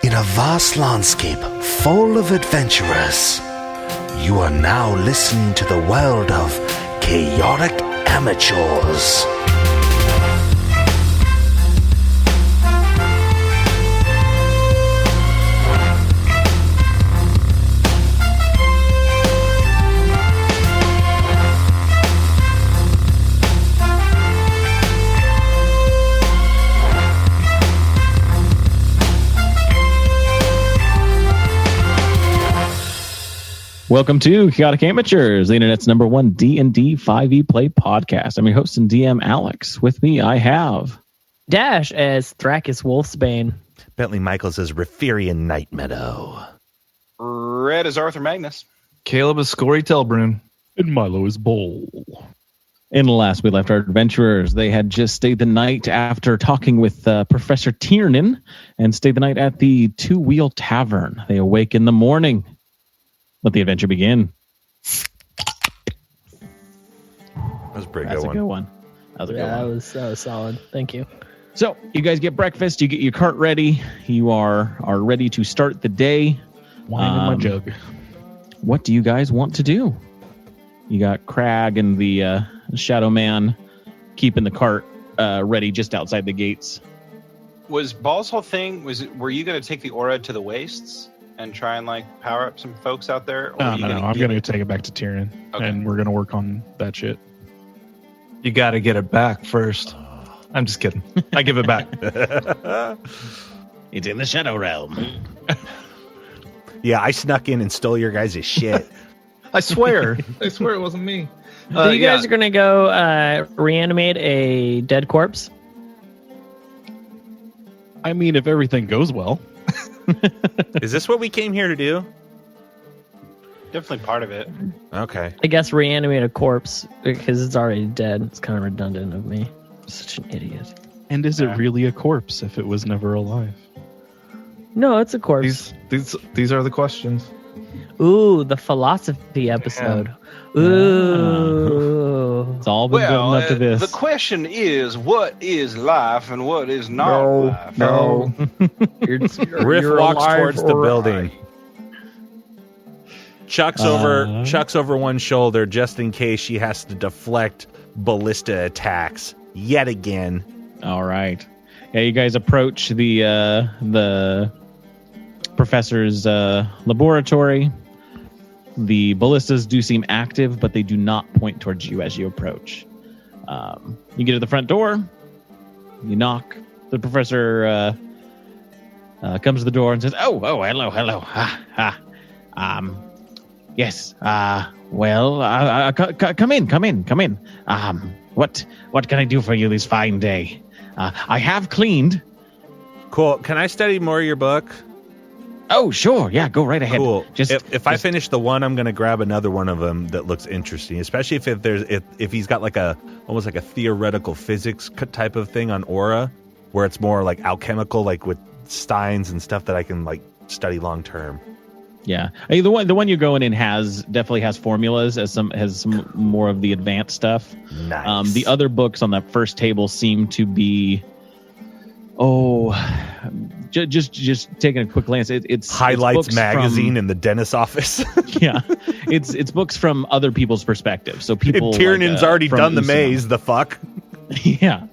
In a vast landscape full of adventurers, you are now listening to the world of chaotic amateurs. Welcome to Chaotic Amateurs, the internet's number one D&D 5e play podcast. I'm your host and DM, Alex. With me, I have Dash as Thrakis Wolfsbane. Bentley Michaels as Riferian Night Meadow. Red is Arthur Magnus. Caleb is Scory Telbrun. And Milo is Bowl. In the last we left our adventurers. They had just stayed the night after talking with Professor Tiernaan and stayed the night at the Two-Wheel Tavern. They awake in the morning. Let the adventure begin. That was a pretty That's good a good one. That was a good one. That was solid. Thank you. So you guys get breakfast. You get your cart ready. You are ready to start the day. Wine in my jug. What do you guys want to do? You got Crag and the Shadow Man keeping the cart ready just outside the gates. Was Ball's whole thing, were you going to take the aura to the wastes and try and like power up some folks out there? Or No. I'm going to take it back to Tiernaan, Okay. and we're going to work on that shit. You got to get it back first. I'm just kidding. I give it back. It's in the Shadow Realm. Yeah, I snuck in and stole your guys' shit. I swear it wasn't me. So you guys are going to go reanimate a dead corpse? I mean, if everything goes well. Is this what we came here to do? Definitely part of it. Okay. I guess reanimate a corpse because it's already dead. It's kind of redundant of me. Such an idiot. And is it really a corpse if it was never alive? No, it's a corpse. These are the questions. Ooh, the philosophy episode. Ooh. It's all been building up to this. The question is, what is life and what is not life? No. Riff walks towards the building. Chucks over one shoulder just in case she has to deflect ballista attacks yet again. All right. Yeah, you guys approach the professor's laboratory. The ballistas do seem active, but they do not point towards you as you approach. You get to the front door. You knock. The professor comes to the door and says, "Oh, hello. Yes. Well, come in. What can I do for you this fine day? I have cleaned." Cool. Can I study more of your book? Oh, sure. Yeah, go right ahead. Cool. If I finish the one, I'm going to grab another one of them that looks interesting, especially if he's got like almost like a theoretical physics type of thing on aura, where it's more like alchemical, like with steins and stuff that I can like study long term. Yeah, I mean, the one you're going in definitely has formulas, has some more of the advanced stuff. Nice. The other books on that first table seem to be, just taking a quick glance. It's Highlights books magazine in the dentist's office. Yeah, it's books from other people's perspective. So people. Tiernaan's already done the maze. The fuck. Yeah,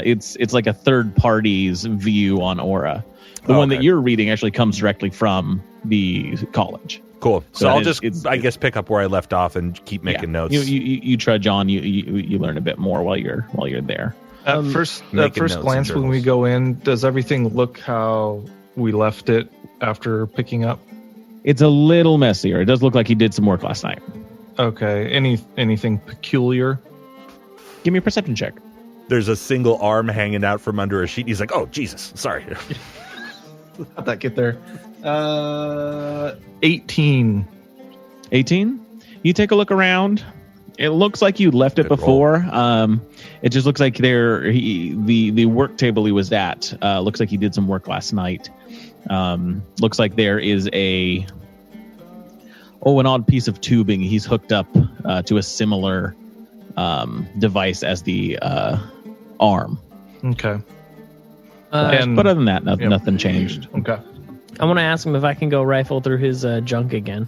it's like a third party's view on aura. The one that you're reading actually comes directly from the college. Cool. So I'll just, I guess, pick up where I left off and keep making notes. You trudge on. You learn a bit more while you're there. At first glance, when we go in, does everything look how we left it after picking up? It's a little messier. It does look like he did some work last night. Okay. Anything peculiar? Give me a perception check. There's a single arm hanging out from under a sheet. He's like, "Oh, Jesus, sorry." How'd that get there? 18. 18? You take a look around. It looks like you left it before. It just looks like the work table he was at looks like he did some work last night. Looks like there is an odd piece of tubing. He's hooked up to a similar device as the arm. Okay. But other than that, nothing changed. Okay. I want to ask him if I can go rifle through his junk again.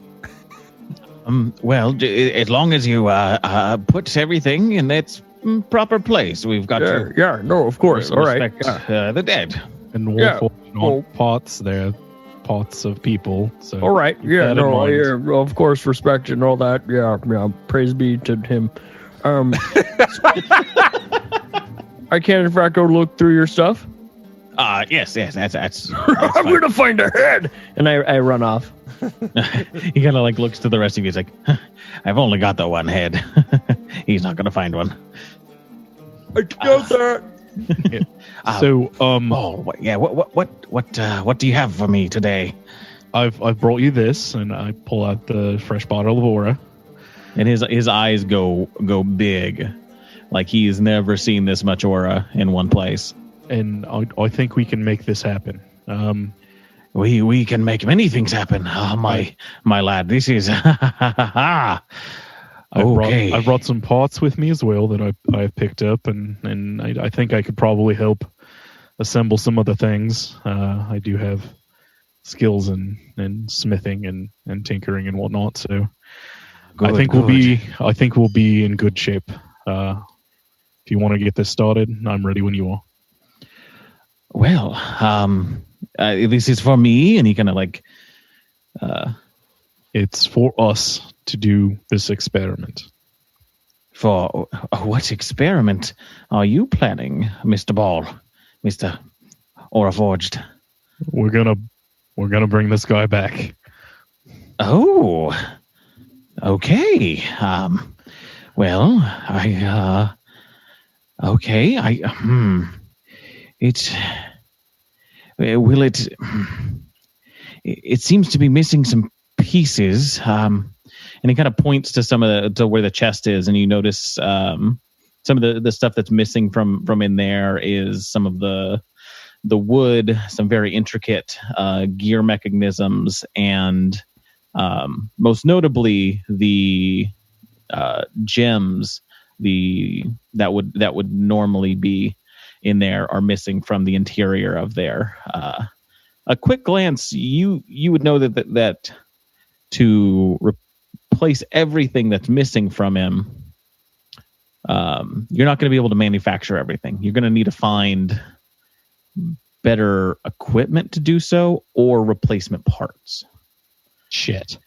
Well, as long as you put everything in its proper place, we've got to. Yeah, no, of course. All right. Respect the dead. And not pots, they're pots of people. So all right. Yeah, no, yeah, of course, respect and all that. Yeah, praise be to him. I can, in fact, go look through your stuff. Yes, that's I'm gonna find a head, and I run off. He kind of like looks to the rest of you. He's like, I've only got the one head. He's not gonna find one. I got that. What do you have for me today? I've brought you this, and I pull out the fresh bottle of aura. And his eyes go big, like he's never seen this much aura in one place. And I think we can make this happen. We can make many things happen. My lad, this is okay. I brought some pots with me as well that I've picked up, and I think I could probably help assemble some other things. I do have skills in smithing and tinkering and whatnot, so I think we'll be in good shape. If you want to get this started, I'm ready when you are. Well, this is for me, and he kind of like. It's for us to do this experiment. For what experiment are you planning, Mr. Ball, Mr. Auraforged? We're gonna bring this guy back. Oh, okay. It seems to be missing some pieces. And he kind of points to where the chest is, and you notice some of the stuff that's missing from in there is some of the wood, some very intricate gear mechanisms, and most notably the gems that would normally be in there are missing from the interior of there. A quick glance, you would know that to replace everything that's missing from him, you're not going to be able to manufacture everything. You're going to need to find better equipment to do so, or replacement parts. Shit.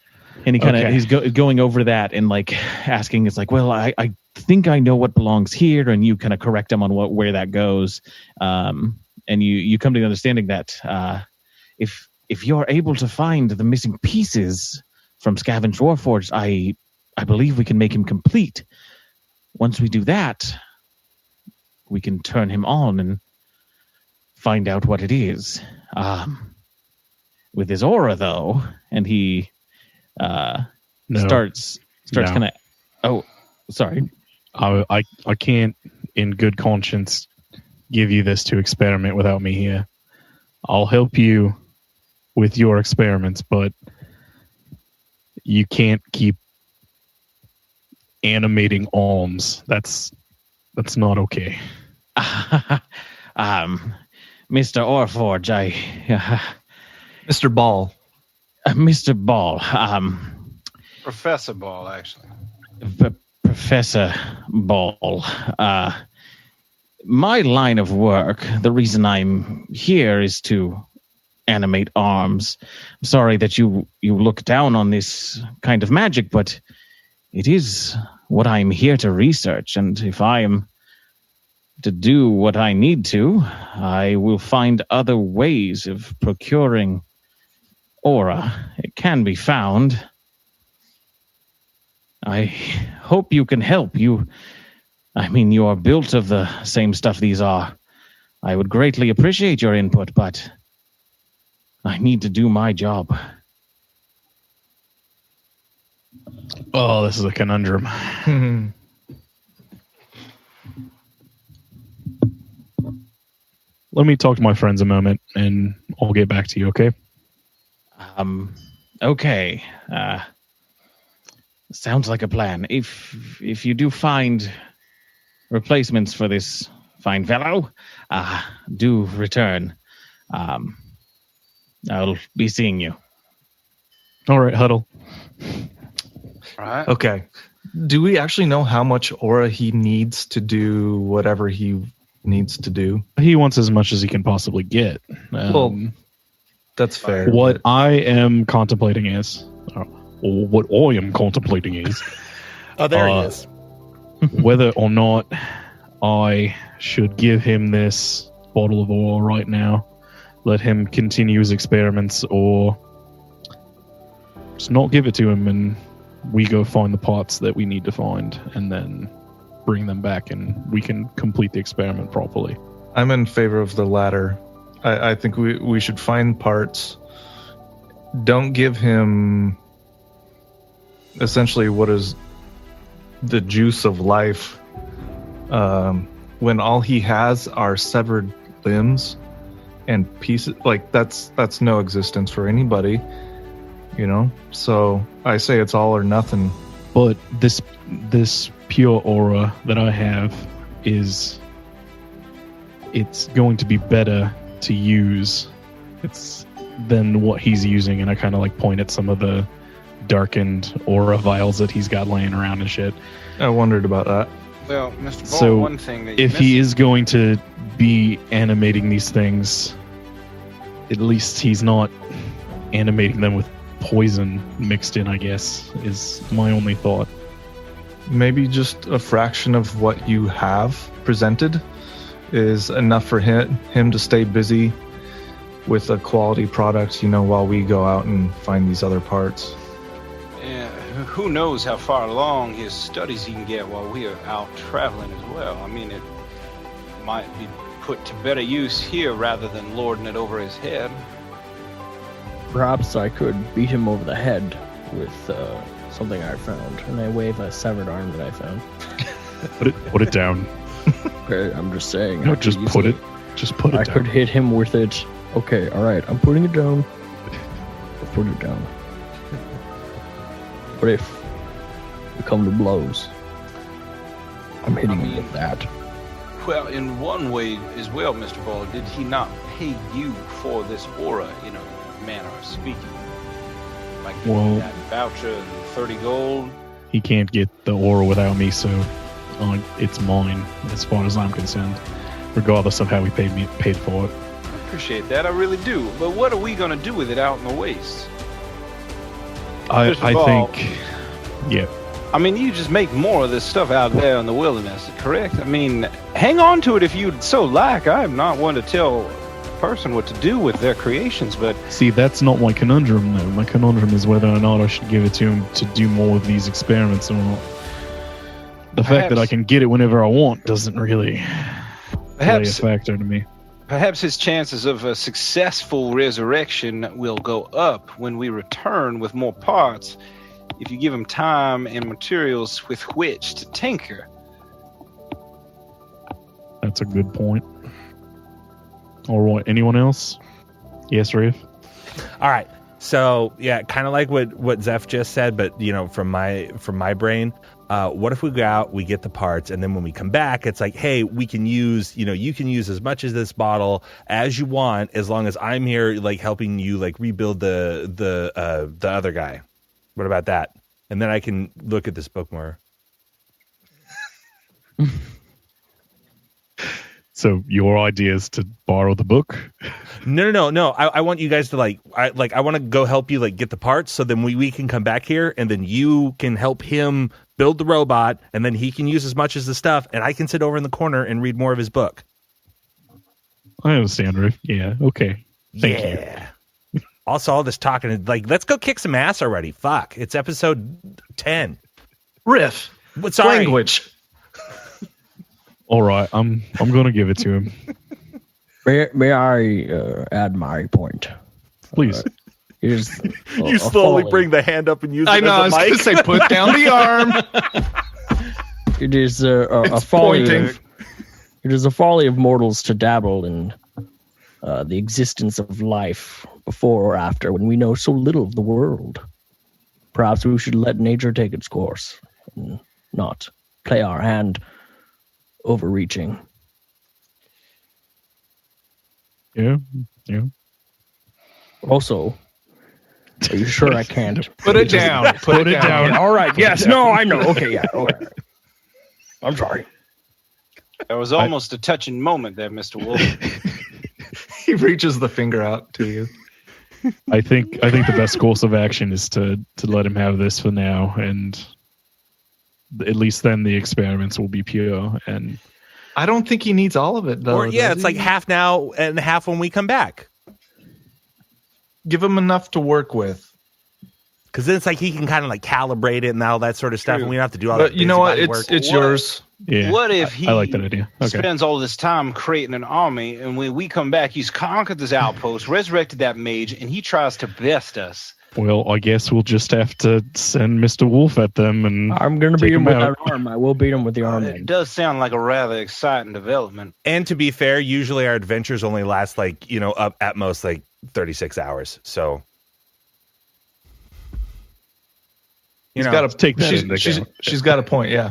And he kind of he's going over that and like asking, it's like, well, I think I know what belongs here, and you kind of correct him on where that goes. And you come to the understanding that if you're able to find the missing pieces from Scavenged Warforged, I believe we can make him complete. Once we do that, we can turn him on and find out what it is. With his aura, though, and he starts kind of. Oh, sorry. I can't, in good conscience, give you this to experiment without me here. I'll help you with your experiments, but you can't keep animating alms. That's not okay. Mr. Orforge, Mr. Ball. Mr. Ball. Professor Ball, actually. Professor Ball. My line of work, the reason I'm here is to animate arms. I'm sorry that you look down on this kind of magic, but it is what I'm here to research, and if I am to do what I need to, I will find other ways of procuring aura. It can be found. I hope you can help. You are built of the same stuff these are. I would greatly appreciate your input, but I need to do my job. Oh, this is a conundrum. Let me talk to my friends a moment, and I'll get back to you, okay? Okay. Sounds like a plan. If you do find replacements for this fine fellow, do return. I'll be seeing you. All right, Huddle. All right. Okay. Do we actually know how much aura he needs to do whatever he needs to do? He wants as much as he can possibly get. Well, that's fair. What I am contemplating is, Oh, there he is. whether or not I should give him this bottle of oil right now, let him continue his experiments, or just not give it to him and we go find the parts that we need to find and then bring them back and we can complete the experiment properly. I'm in favor of the latter. I think we should find parts. Don't give him essentially what is the juice of life when all he has are severed limbs and pieces. Like that's no existence for anybody, you know. So I say it's all or nothing. But this pure aura that I have it's going to be better to use than what he's using, and I kind of like point at some of the darkened aura vials that he's got laying around and shit. I wondered about that. Well, Mr. Ball, So one thing that if he is going to be animating these things, at least he's not animating them with poison mixed in, I guess, is my only thought. Maybe just a fraction of what you have presented is enough for him to stay busy with a quality product, you know, while we go out and find these other parts. Yeah, who knows how far along his studies he can get while we are out traveling as well. I mean, it might be put to better use here rather than lording it over his head. Perhaps I could beat him over the head with something I found. And I wave a severed arm that I found. Put it down. Okay, I'm just saying. No, just put it down. I could hit him with it. Okay, alright, I'm putting it down. I'll put it down. What if we come to blows? I'm hitting him with that. Well, in one way as well, Mr. Ball, did he not pay you for this aura in a manner of speaking? Like that voucher and 30 gold? He can't get the aura without me, so it's mine as far as I'm concerned, regardless of how he paid for it. I appreciate that, I really do. But what are we going to do with it out in the wastes? I think, yeah. I mean, you just make more of this stuff out there in the wilderness, correct? I mean, hang on to it if you'd so like. I'm not one to tell a person what to do with their creations, but... See, that's not my conundrum, though. My conundrum is whether or not I should give it to him to do more of these experiments or not. The fact that I can get it whenever I want doesn't really play a factor to me. Perhaps his chances of a successful resurrection will go up when we return with more parts, if you give him time and materials with which to tinker. That's a good point. All right, anyone else? Yes, Riff? All right. So, yeah, kind of like what Zeph just said, but, you know, from my brain, what if we go out, we get the parts, and then when we come back, it's like, hey, we can use, you know, you can use as much of this bottle as you want, as long as I'm here, like, helping you, like, rebuild the other guy. What about that? And then I can look at this book more. So your idea is to borrow the book? No. I want you guys to I want to go help you like get the parts, so then we can come back here, and then you can help him build the robot, and then he can use as much as the stuff, and I can sit over in the corner and read more of his book. I understand, Riff. Yeah, okay. Thank you. Also, all this talking, like, let's go kick some ass already. Fuck, it's episode 10. Riff. What's language? All right, I'm gonna give it to him. May I add my point? Please. You slowly bring the hand up and use it as a mic. I was going to say, put down the arm. It is a folly. It is a folly of mortals to dabble in the existence of life before or after, when we know so little of the world. Perhaps we should let nature take its course and not play our hand overreaching. Also, are you sure I can't? Put it down. Put it down. All right. Yes. No, I know. Okay. Yeah. All right. I'm sorry. There was almost a touching moment there, Mr. Wolf. He reaches the finger out to you. I think the best course of action is to let him have this for now, and at least then the experiments will be pure. And I don't think he needs all of it, though. Or it's like half now and half when we come back. Give him enough to work with. Because then it's like he can kind of like calibrate it and all that sort of stuff, and we don't have to do all that. But you know what? It's yours. yeah, What if he I like that idea. Okay. spends all this time creating an army, and when we come back, he's conquered this outpost, resurrected that mage, and he tries to best us? Well, I guess we'll just have to send Mr. Wolf at them, and I'm going to beat take him with out. that arm. I will beat him with the arm. It does sound like a rather exciting development. And to be fair, usually our adventures only last like up at most like 36 hours. So He's got to take that into account. She's got a point. Yeah.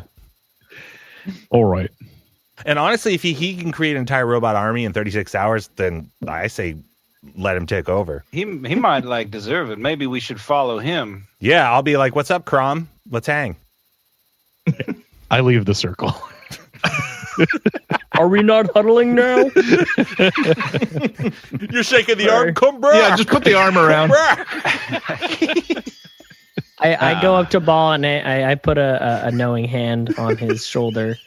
All right. And honestly, if he can create an entire robot army in 36 hours, then I say let him take over. He might like deserve it. Maybe we should follow him. Yeah, I'll be like, "What's up, Crom? Let's hang." I leave the circle. Are we not huddling now? You're shaking the Sorry. arm. Come back. Yeah, just put the arm around. I go up to Ball and I put a knowing hand on his shoulder,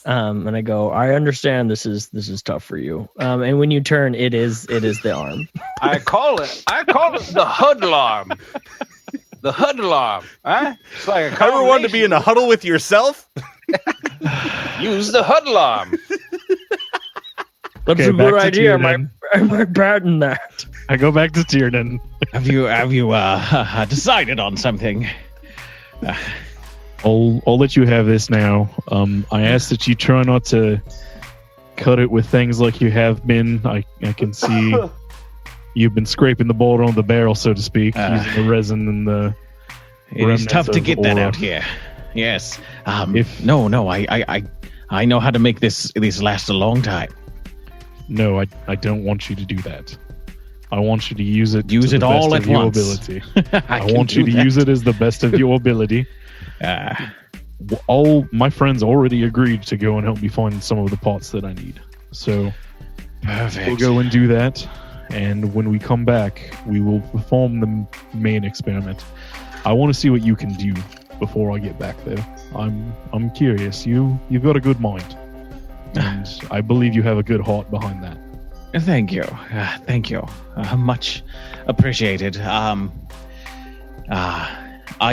and I go, I understand this is tough for you. And when you turn, it is the arm. I call it the Huddle arm. The Huddle arm. Huh? It's like a Ever wanted to be in a huddle with yourself? Use the Huddle arm. That's Okay, a good back to idea. Am Tiernaan. I bad in that? I go back to Tiernaan. Have you decided on something? I'll let you have this now. I ask that you try not to cut it with things like you have been. I can see you've been scraping the board on the barrel, so to speak, using the resin and the. It is tough to get that out here. Yes. I know how to make this last a long time. No, I don't want you to do that. I want you to use it. Use to it the all best at of your once. ability. I can want you do to that. use it as the best of your ability. All my friends already agreed to go and help me find some of the parts that I need. So Perfect. we'll go and do that. And when we come back, we will perform the main experiment. I want to see what you can do before I get back there. I'm curious. You've got a good mind, and I believe you have a good heart behind that. Thank you. Thank you. Much appreciated. I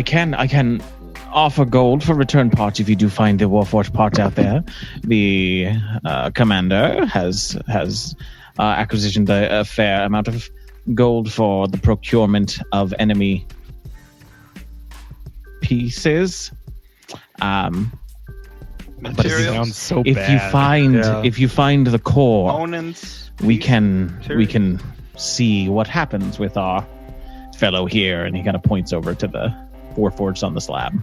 can offer gold for return parts if you do find the Warforged parts out there. The commander has acquisitioned a fair amount of gold for the procurement of enemy pieces. But Materials, Sounds so if bad. you find the core, components. we can see what happens with our fellow here. And he kind of points over to the Warforged on the slab.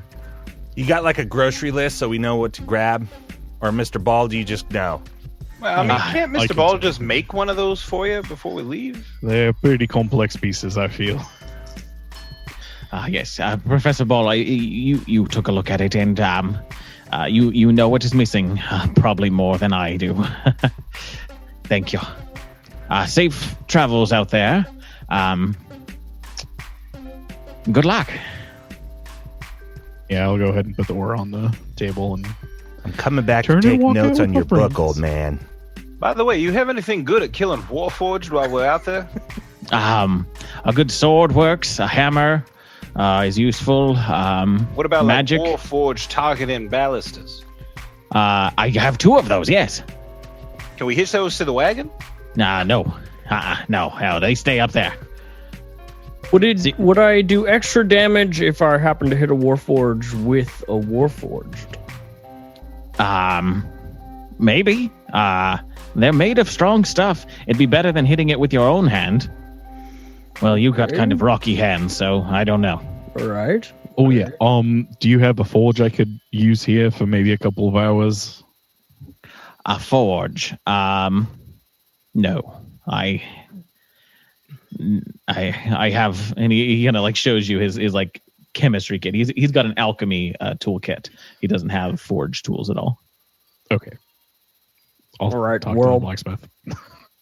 You got like a grocery list so we know what to grab? Or Mr. Ball, do you just know? Well, I mean, can't I Mr. can Ball see. just make one of those for you before we leave? They're pretty complex pieces, I feel. Yes, Professor Ball, you took a look at it, and you know what is missing, probably more than I do. Thank you. Safe travels out there. Good luck. Yeah, I'll go ahead and put the ore on the table and I'm coming back Turn to and take walk notes out on your with my book, friends. old man. By the way, you have anything good at killing Warforged while we're out there? A good sword works. A hammer is useful. What about magic? like Warforged targeting ballistas? I have 2 of those. Yes. Can we hitch those to the wagon? No. No, they stay up there. Would I do extra damage if I happen to hit a Warforged with a Warforged? Maybe. They're made of strong stuff. It'd be better than hitting it with your own hand. Well, you got kind of rocky hands, so I don't know. All right. oh yeah. Do you have a forge I could use here for maybe a couple of hours? A forge. No. I have, and he kind of like shows you his like chemistry kit. He's got an alchemy toolkit. He doesn't have forge tools at all. Okay. I'll All right, talk to the world. blacksmith.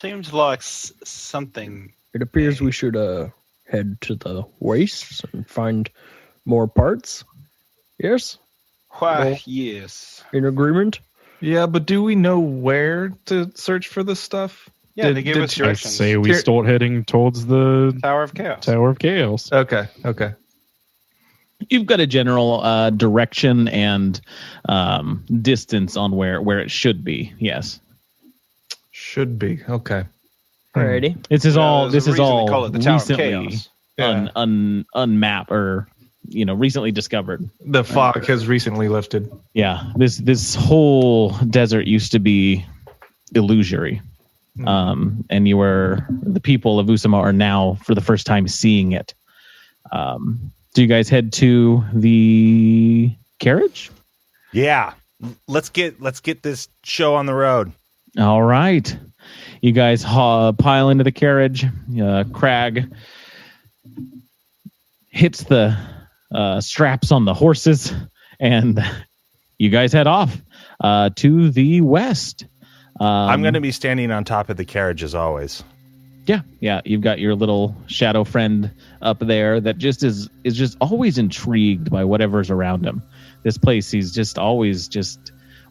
Seems like something. It appears we should head to the wastes and find more parts. Yes? Why, Well- yes. In agreement? Yeah, but do we know where to search for this stuff? Yeah, they give us I directions. say we start heading towards the Tower of Chaos. Tower of Chaos. Okay. You've got a general direction and distance on where it should be. Yes. Should be. Okay. Alrighty. This is all. There's This a is reason they all call it the Tower of recently Chaos. Yeah. unmapped or recently discovered. The fog has recently lifted. Yeah, this whole desert used to be illusory, and the people of Usama are now for the first time seeing it. Do you guys head to the carriage? Yeah. Let's get this show on the road. All right. You guys pile into the carriage. Crag hits the straps on the horses, and you guys head off to the west. I'm going to be standing on top of the carriage as always. Yeah. You've got your little shadow friend up there that just is just always intrigued by whatever's around him. This place, he's just always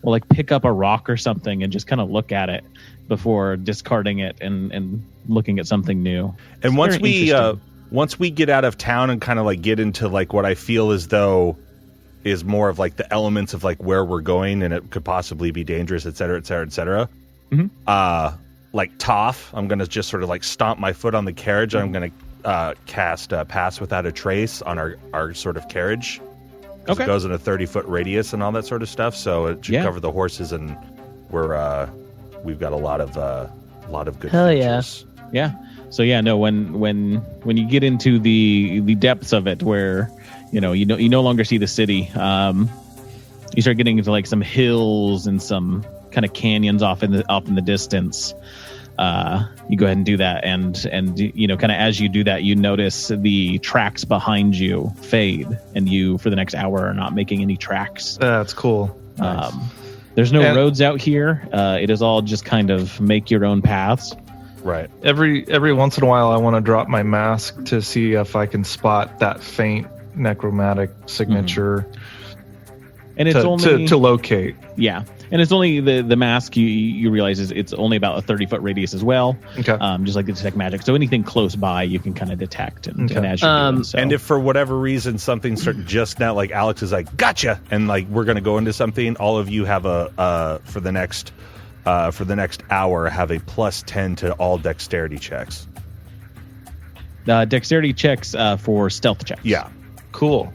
will like pick up a rock or something and just kind of look at it before discarding it and looking at something new. And It's once we get out of town and kind of like get into like what I feel as though is more of like the elements of like where we're going and it could possibly be dangerous, et cetera, et cetera, et cetera. Mhm. Like Toph, I'm going to just sort of like stomp my foot on the carriage. I'm going to cast Pass Without a Trace on our sort of carriage. Okay. It goes in a 30-foot radius and all that sort of stuff. So it should cover the horses, and we've got a lot of good Hell yeah. features. Yeah. So yeah, no. When you get into the depths of it, where you no longer see the city, you start getting into like some hills and some kind of canyons off in the distance. You go ahead and do that, and kind of as you do that, you notice the tracks behind you fade, and you for the next hour are not making any tracks. That's cool. Nice. There's no And- roads out here. It is all just kind of make your own paths. Right. Every once in a while, I want to drop my mask to see if I can spot that faint necromantic signature And it's only to locate. Yeah, and it's only the mask. You realize it's only about a 30-foot radius as well. Okay. Just like the detect magic. So anything close by, you can kind of detect. And Okay. as you do it, so. And if for whatever reason something just now, like Alex is like, gotcha, and like we're gonna go into something, all of you have for the next hour have a +10 to all dexterity checks. dexterity checks for stealth checks. Yeah. Cool.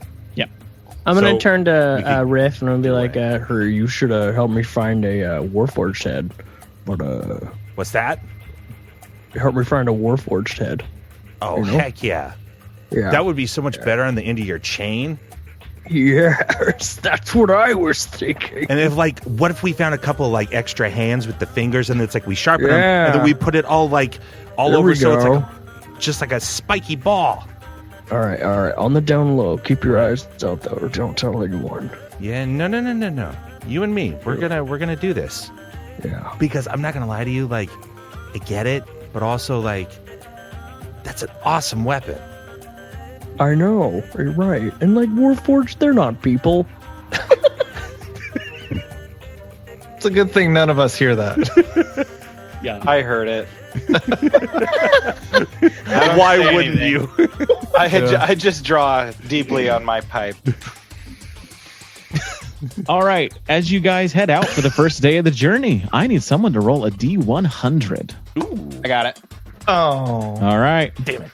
I'm going So, to turn to Riff and I'm going to be like, away. her, you should help me find a Warforged head. But What's that? help me find a Warforged head. Oh, You know? heck yeah. Yeah. That would be so much better on the end of your chain. Yes, that's what I was thinking. And if like, what if we found a couple like extra hands with the fingers, and it's like we sharpen them, Yeah. and then we put it all like all There over, we so it's go. like just like a spiky ball. All right. On the down low. Keep your eyes out, though. Don't tell anyone. Yeah, no. You and me, we're gonna do this. Yeah. Because I'm not gonna lie to you, like, I get it, but also like, that's an awesome weapon. I know. You're right. And like Warforged, they're not people. It's a good thing none of us hear that. Yeah. I heard it. Why wouldn't you? I just draw deeply on my pipe. All right. As you guys head out for the first day of the journey, I need someone to roll a D100. I got it. Oh, All right. Damn it.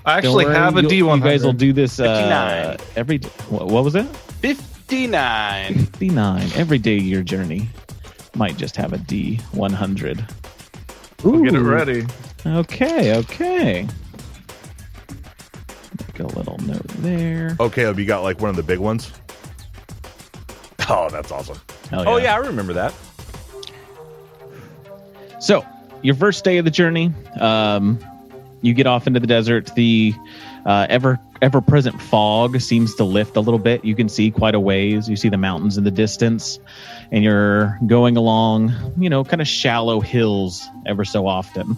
I actually Don't worry, have a you D100. guys will do this 59. every. What was it? 59. 59. Every day of your journey might just have a D100. We'll get it ready. Okay. Make a little note there. Okay, you got like one of the big ones. Oh, that's awesome. Hell Oh yeah, I remember that. So, your first day of the journey, You get off into the desert. The ever-present fog seems to lift a little bit. You can see quite a ways. You see the mountains in the distance, and you're going along, kind of shallow hills ever so often.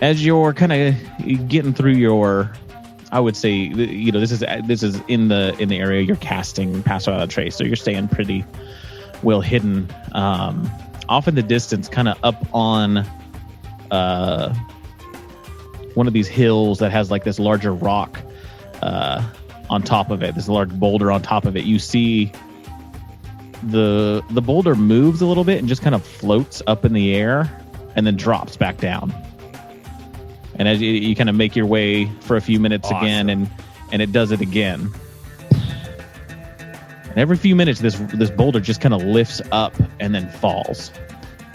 As you're kind of getting through your, I would say, this is in the area you're casting Pass Without a Trace, so you're staying pretty well hidden. Off in the distance, kind of up on one of these hills that has like this larger rock on top of it, this large boulder on top of it. You see the boulder moves a little bit and just kind of floats up in the air and then drops back down. And as you kind of make your way for a few minutes again, and it does it again. And every few minutes, this boulder just kind of lifts up and then falls.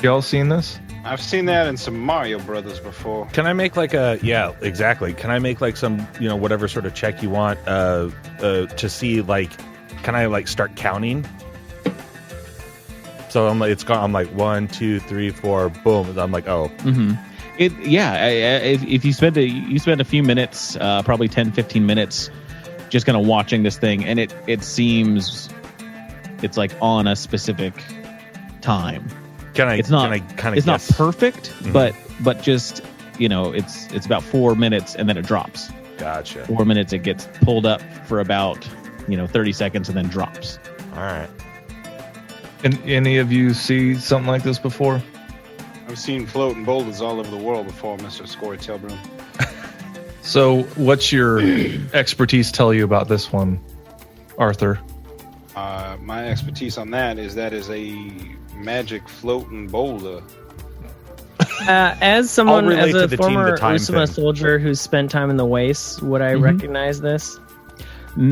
Y'all seen this? I've seen that in some Mario Brothers before. Can I make like exactly. Can I make like some, whatever sort of check you want to see, like, can I like start counting? So I'm like 1, 2, 3, 4, boom. I'm like, oh. Mm-hmm. If you spend a few minutes, probably 10, 15 minutes, just kind of watching this thing, and it seems it's like on a specific time. It's not perfect, mm-hmm. but just it's about 4 minutes and then it drops. Gotcha. 4 minutes, it gets pulled up for about 30 seconds and then drops. All right. And any of you see something like this before? I've seen floating boulders all over the world before, Mr. Scory Tailbroom. So what's your expertise tell you about this one, Arthur? My expertise on that is a magic floating boulder. As a former Usama soldier who's spent time in the wastes, would I recognize this?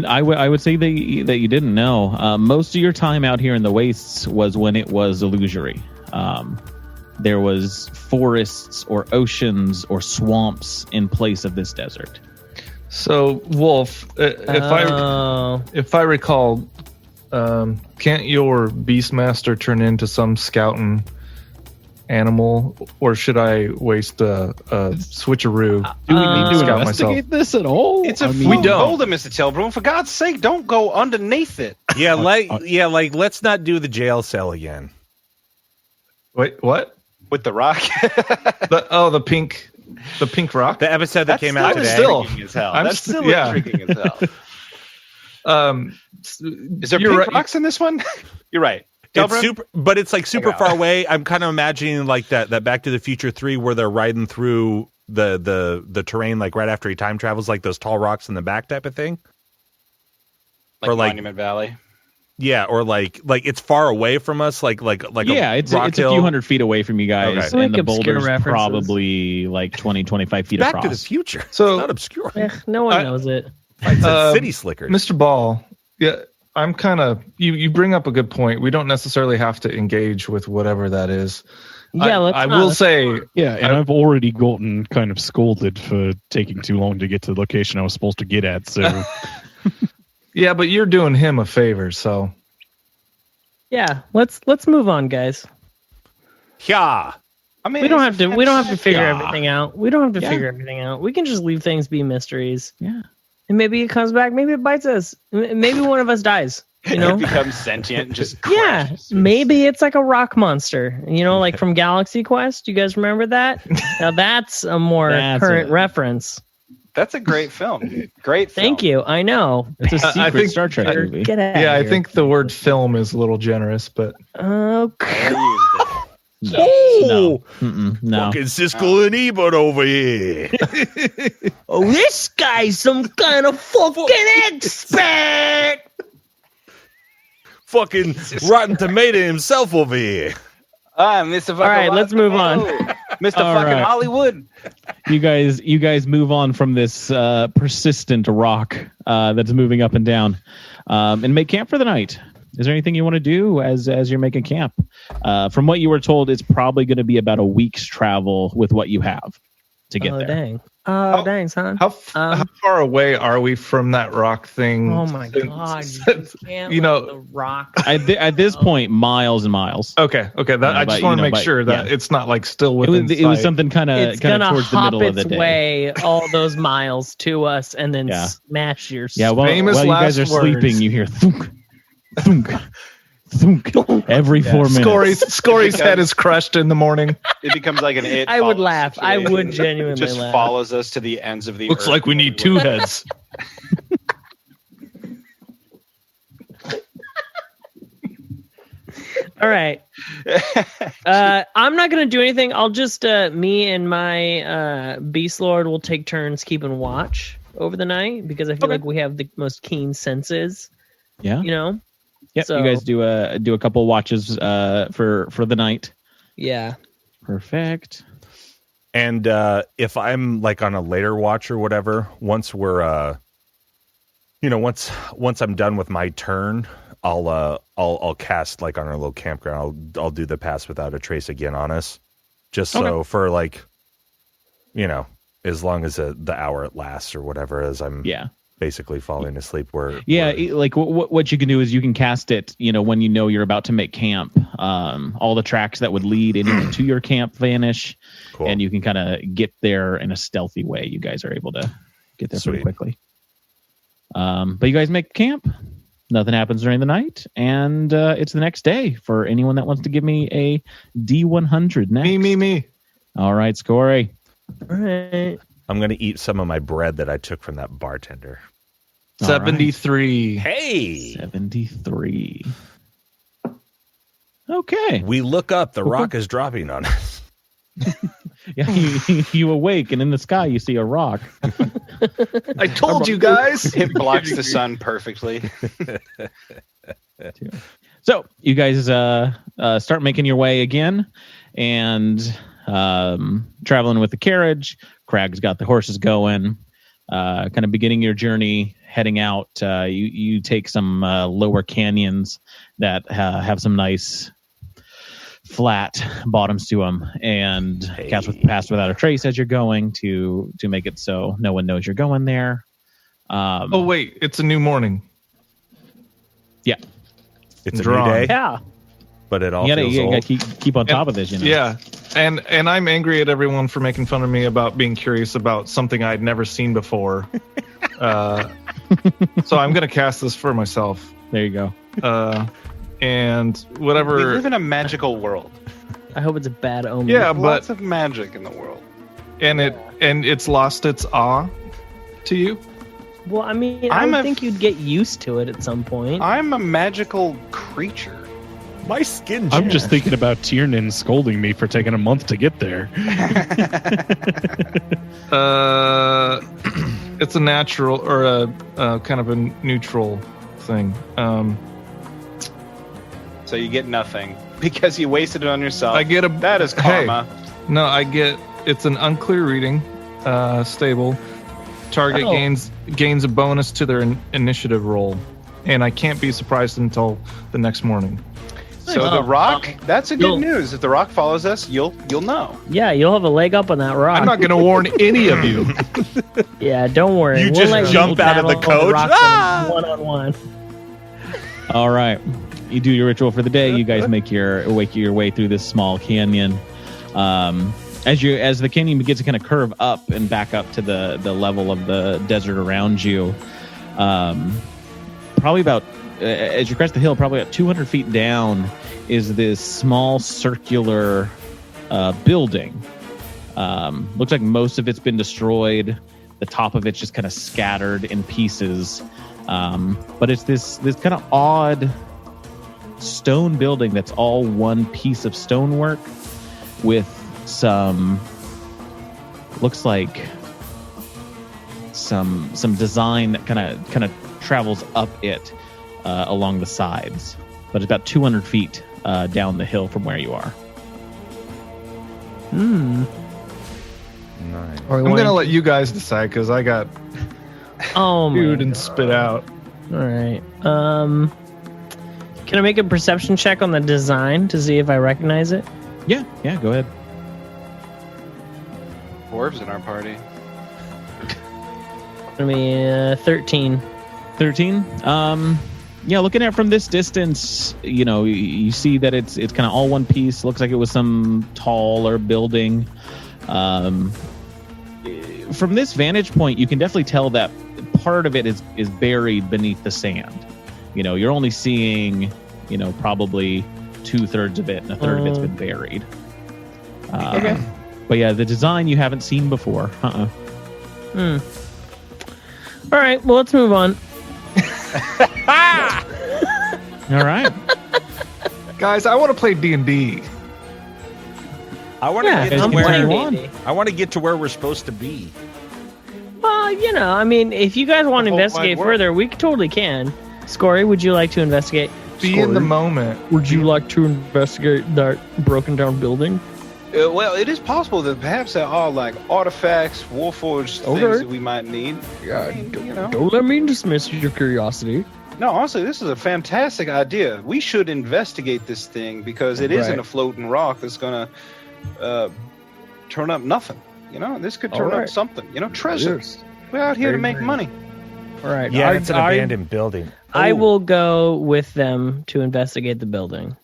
I would say that you didn't know. Most of your time out here in the wastes was when it was illusory. There was forests or oceans or swamps in place of this desert. So, Wolf, if I recall, can't your Beastmaster turn into some scouting animal, or should I waste a switcheroo? Do we need to investigate this at all? It's we don't. Boulder, Mr. Tailbroom. For God's sake, don't go underneath it. Yeah, let's not do the jail cell again. Wait, what? With the rock? the pink rock. The episode that came out today. That's still intriguing as hell. Is there pink rocks in this one? You're right. It's super, but it's like super far away. I'm kind of imagining like that Back to the Future 3 where they're riding through the terrain like right after he time travels, like those tall rocks in the back type of thing. Or like Monument Valley. Yeah, or like it's far away from us, like it's a few hundred feet away from you guys, okay. And the boulder's probably like 20, 25 feet across. Back to the Future. So it's not obscure. No one knows it. City Slickers. Mr. Ball, yeah, I'm kind of you bring up a good point. We don't necessarily have to engage with whatever that is. Yeah, I will say, yeah, and I've already gotten kind of scolded for taking too long to get to the location I was supposed to get at. So. Yeah, but you're doing him a favor, so. Yeah, let's move on, guys. Yeah. I mean, we don't have to figure everything out. We don't have to figure everything out. We can just leave things be mysteries. Yeah. And maybe it comes back, maybe it bites us. Maybe one of us dies. It becomes sentient and just crashes. Yeah, maybe it's like a rock monster. Like from Galaxy Quest. You guys remember that? Now that's a more current reference. That's a great film. Great film. Thank you. I know. It's a secret Star Trek movie. Get out of here. I think the word film is a little generous, but... Okay. No. Fucking Siskel and Ebert over here. This guy's some kind of fucking expert. Fucking Rotten Tomato himself over here. Mr. All right, let's move on. Mr. Fucking Hollywood. You guys move on from this persistent rock that's moving up and down, and make camp for the night. Is there anything you want to do as you're making camp? From what you were told, it's probably going to be about a week's travel with what you have to get there. Dang. Dang, son. How far away are we from that rock thing? Oh my god! You can't let the rock. At this point, miles and miles. Okay. I just want to make sure that it's not like still within sight. It was something kind of towards the middle of the day. It's gonna hop its way all those miles to us and then smash your. Yeah, while you guys are sleeping, you hear thunk, thunk, thunk every 4 minutes. Scory's head is crushed in the morning. It becomes like an it. I would laugh. I would genuinely just laugh. Follows us to the ends of the Looks earth. like we need 2 heads. All right. I'm not going to do anything. I'll just, me and my Beast Lord will take turns keeping watch over the night because I feel like we have the most keen senses. Yeah. You know? Yep. So, you guys do a couple watches for the night. Yeah. Perfect. And if I'm like on a later watch or whatever, once we're once I'm done with my turn, I'll cast like on our little campground. I'll do the pass without a trace again on us, just so for like, as long as the hour it lasts or whatever, as I'm basically falling asleep. Like what you can do is you can cast it, when you're about to make camp. All the tracks that would lead into your camp vanish, and you can kind of get there in a stealthy way. You guys are able to get there pretty quickly. But you guys make camp. Nothing happens during the night, and it's the next day for anyone that wants to give me a D100 next. Me. All right, Scory. All right. I'm going to eat some of my bread that I took from that bartender. 73. Right. Hey! 73. Okay. We look up. The rock is dropping on us. Yeah, you awake, and in the sky you see a rock. I told you guys. It blocks the sun perfectly. So you guys start making your way again, and traveling with the carriage. Crag's got the horses going. Kind of beginning your journey, heading out. You take some lower canyons that have some nice flat bottoms to them, and pass without a trace as you're going to make it so no one knows you're going there. Oh wait, it's a new morning. Yeah, it's a new day. Yeah, but it all feels old. You gotta keep on top of this, Yeah, and I'm angry at everyone for making fun of me about being curious about something I'd never seen before. So I'm gonna cast this for myself. There you go. And whatever. We live in a magical world. I hope it's a bad omen. Yeah, There's lots of magic in the world. And it's lost its awe to you? Well, I mean, I think you'd get used to it at some point. I'm a magical creature. My skin. I'm just thinking about Tiernaan scolding me for taking a month to get there. It's a natural or a kind of a neutral thing. So you get nothing because you wasted it on yourself. That is karma. Hey, it's an unclear reading. Stable. Target gains a bonus to their initiative roll, and I can't be surprised until the next morning. So the rock, that's a good news. If the rock follows us, you'll know. Yeah, you'll have a leg up on that rock. I'm not going to warn any of you. Yeah, don't worry. You just jump out of the coach. One-on-one. All right. You do your ritual for the day. You guys make your way through this small canyon. As the canyon begins to kind of curve up and back up to the level of the desert around you, probably about as you crest the hill, probably about 200 feet down is this small circular building. Looks like most of it's been destroyed. The top of it's just kind of scattered in pieces. But it's this kind of odd stone building that's all one piece of stonework with some looks like some design that kind of travels up it along the sides, but it's about 200 feet down the hill from where you are. Nice. I'm gonna let you guys decide because I got food and spit out. All right. Can I make a perception check on the design to see if I recognize it? Yeah, go ahead. Dwarves in our party. I mean, 13. 13. Yeah, looking at it from this distance, you see that it's kind of all one piece. Looks like it was some taller building. From this vantage point, you can definitely tell that part of it is buried beneath the sand. You're only seeing, probably 2/3 of it, and 1/3 of it's been buried. Okay. But yeah, the design you haven't seen before. All right, well, let's move on. All right. Guys, I want to play D&D. I want to get to I'm where playing D&D. I want to get to where we're supposed to be. Well, I mean, if you guys want to investigate further, we totally can. Scory, would you like to investigate? Be in the moment. Would you like to investigate that broken down building? Well, it is possible that perhaps there are like artifacts, warforged things that we might need. Yeah, don't let me dismiss your curiosity. No, honestly, this is a fantastic idea. We should investigate this thing because it isn't a floating rock that's going to turn up nothing. This could turn up something. Treasure. Yes. We're out here to make money. All right. Yeah, it's an abandoned building. I will go with them to investigate the building.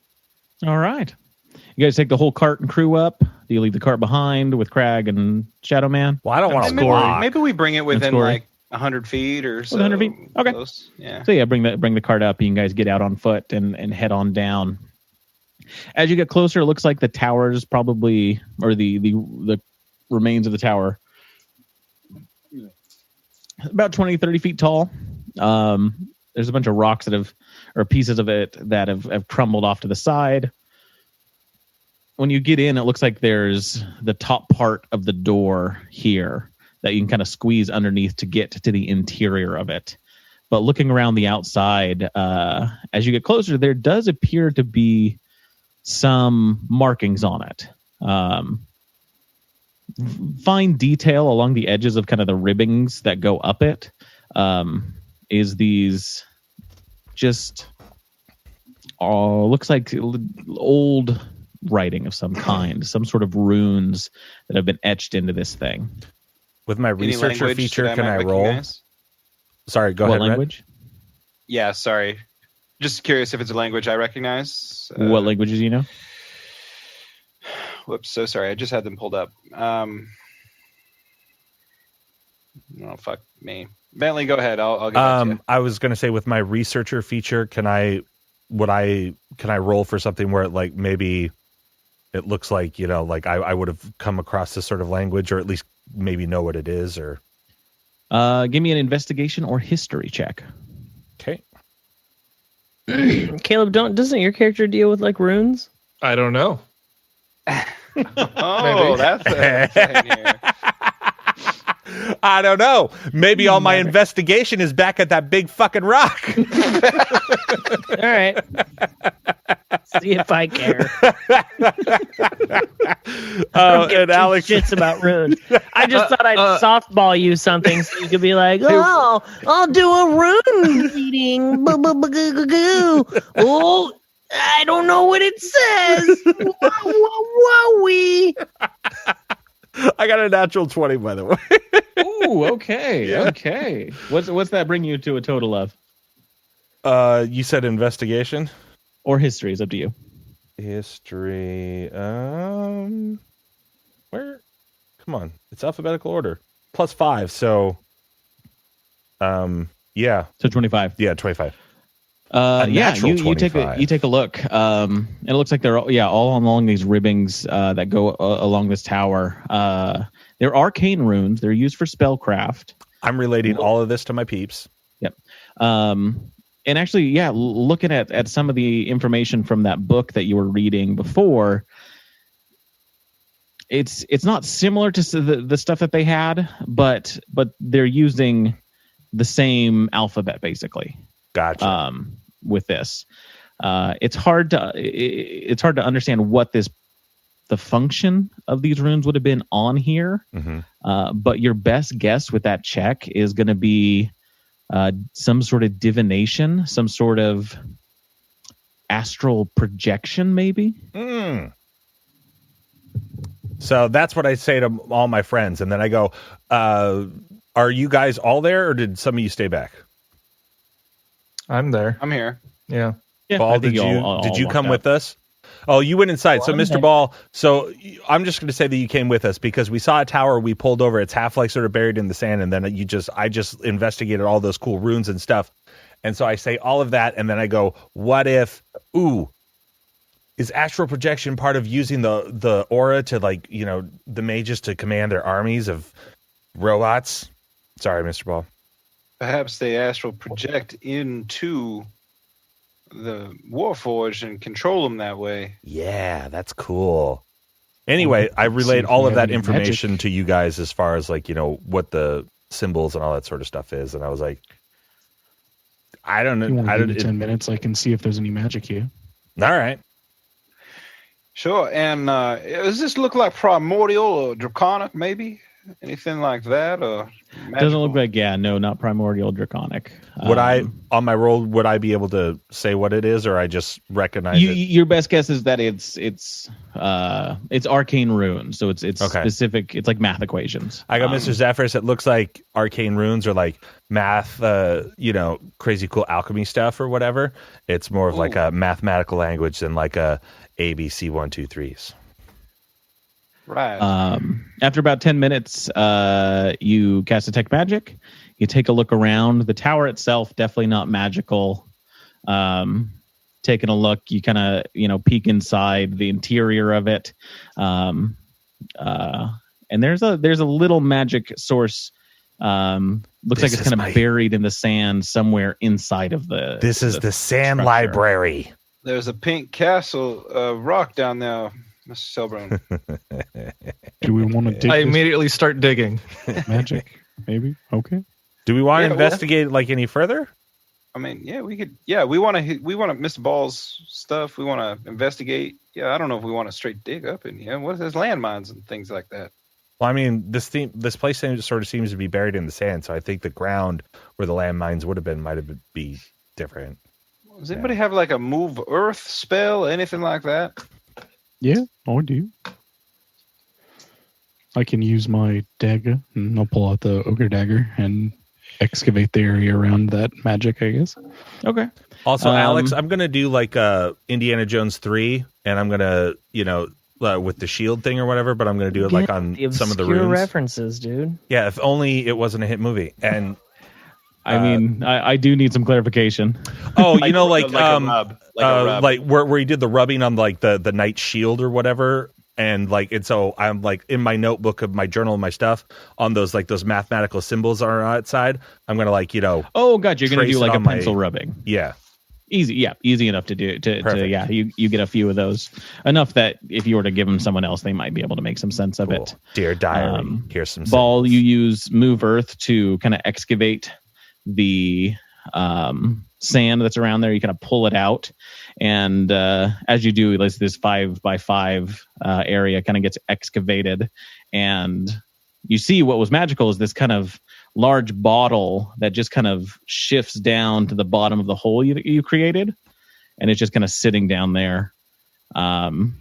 All right. You guys take the whole cart and crew up? Do you leave the cart behind with Crag and Shadow Man? Well, I don't want to walk. Maybe we bring it within like 100 feet or so. 100 feet? Okay. Close. Yeah. So yeah, bring the cart up. You guys get out on foot and head on down. As you get closer, it looks like the towers probably, or the remains of the tower, about 20, 30 feet tall. There's a bunch of rocks or pieces of it that have crumbled off to the side. When you get in, it looks like there's the top part of the door here that you can kind of squeeze underneath to get to the interior of it. But looking around the outside, as you get closer, there does appear to be some markings on it. Fine detail along the edges of kind of the ribbings that go up it is these just looks like old writing of some kind, some sort of runes that have been etched into this thing. With my researcher feature, can I roll? Recognize? Sorry, go ahead. What language? Yeah, sorry. Just curious if it's a language I recognize. What languages do you know? Whoops, so sorry. I just had them pulled up. Oh, fuck me. Bentley, go ahead. I'll get back to you. I was going to say with my researcher feature, can I roll for something where like maybe it looks like, like I would have come across this sort of language, or at least maybe know what it is, or give me an investigation or history check. Okay. Caleb, doesn't your character deal with like runes? I don't know. Oh, that's a thing here. I don't know. Maybe all my investigation is back at that big fucking rock. All right. See if I care. And Alex shits about runes. I just thought I'd softball you something so you could be like, oh, I'll do a rune reading. Oh, I don't know what it says. Wowie. I got a natural 20, by the way. Ooh, okay. Yeah. Okay. What's that bring you to a total of? You said investigation? Or history, is up to you. History. Where? Come on. It's alphabetical order. +5, so yeah. So 25. Yeah, 25. You take a look. And it looks like they're all along these ribbings that go along this tower. They're arcane runes. They're used for spellcraft. I'm relating all of this to my peeps. Yep. And actually, looking at some of the information from that book that you were reading before, it's not similar to the stuff that they had, but they're using the same alphabet basically. Gotcha. With this, it's hard to understand what the function of these runes would have been on here. Mm-hmm. But your best guess with that check is going to be some sort of divination, some sort of astral projection, maybe. Mm. So that's what I say to all my friends, and then I go, are you guys all there, or did some of you stay back? I'm there. I'm here. Yeah. Yeah, Ball, I think did all you walked come out. with us? Oh, you went inside. So, I'm Mr. there. Ball, so I'm just going to say that you came with us because we saw a tower. We pulled over. It's half like sort of buried in the sand, and then I just investigated all those cool runes and stuff. And so I say all of that, and then I go, what if? Is astral projection part of using the aura to, like, you know, the mages to command their armies of robots? Sorry, Mr. Ball. Perhaps they astral project into the Warforged and control them that way. Yeah, that's cool. Anyway, I See relayed if all we of have that any information magic. to you guys as far as, like, you know, what the symbols and all that sort of stuff is, and I was like, I don't You want know. to give me 10 minutes? I can see if there's any magic here. All right. Sure. And does this look like primordial or draconic, maybe? Anything like that? Or Doesn't look magical? like, no, not primordial draconic. Would I, on my roll, would I be able to say what it is, or I just recognize it? Your best guess is that it's arcane runes, so it's Okay. specific. It's like math equations. I got Mr. Zephyrs. It looks like arcane runes or like math, you know, crazy cool alchemy stuff or whatever. It's more of like a mathematical language than like a ABC 1, 2, 3s. Right. After about 10 minutes, you cast detect magic. You take a look around. The tower itself, definitely not magical. Taking a look, you kind of, you know, peek inside the interior of it. And there's a little magic source. Looks like it's kind of buried in the sand somewhere inside of the. This is the sand structure. library. There's a pink castle rock down there, Mr. Selbrun. Do we want to dig I this immediately start digging. magic? Maybe. Okay. Do we want to Yeah, investigate like any further? I mean, yeah, we could. Yeah, we want to Mr. Ball's stuff. We want to investigate. Yeah, I don't know if we want to straight dig up in here. What is there's landmines and things like that? Well, I mean, this place sort of seems to be buried in the sand, so I think the ground where the landmines would have been might have be different. Does anybody have like a move earth spell, anything like that? Yeah, I do. I can use my dagger, and I'll pull out the ogre dagger and excavate the area around that magic, I guess. Okay. Also, Alex, I'm gonna do like Indiana Jones 3, and I'm gonna, you know, with the shield thing or whatever, but I'm gonna do it like on some of the runes. References, dude. Yeah, if only it wasn't a hit movie. And I mean, I do need some clarification. oh, you know, like a rub. like where he did the rubbing on like the knight's shield or whatever, and like, and so I'm like in my notebook of my journal and my stuff on those mathematical symbols are outside. I'm gonna, like, you know, Oh, God, you're going to Trace do it like a on my- pencil rubbing. yeah. Easy enough to do. Perfect. Yeah, you get a few of those. Enough that if you were to give them someone else, they might be able to make some sense of Cool. it. Dear diary, here's some Ball, symbols. you use move earth to kind of excavate the sand that's around there. You kind of pull it out, and as you do, this 5x5 area kind of gets excavated, and you see what was magical is this kind of large bottle that just kind of shifts down to the bottom of the hole you created, and it's just kind of sitting down there. Go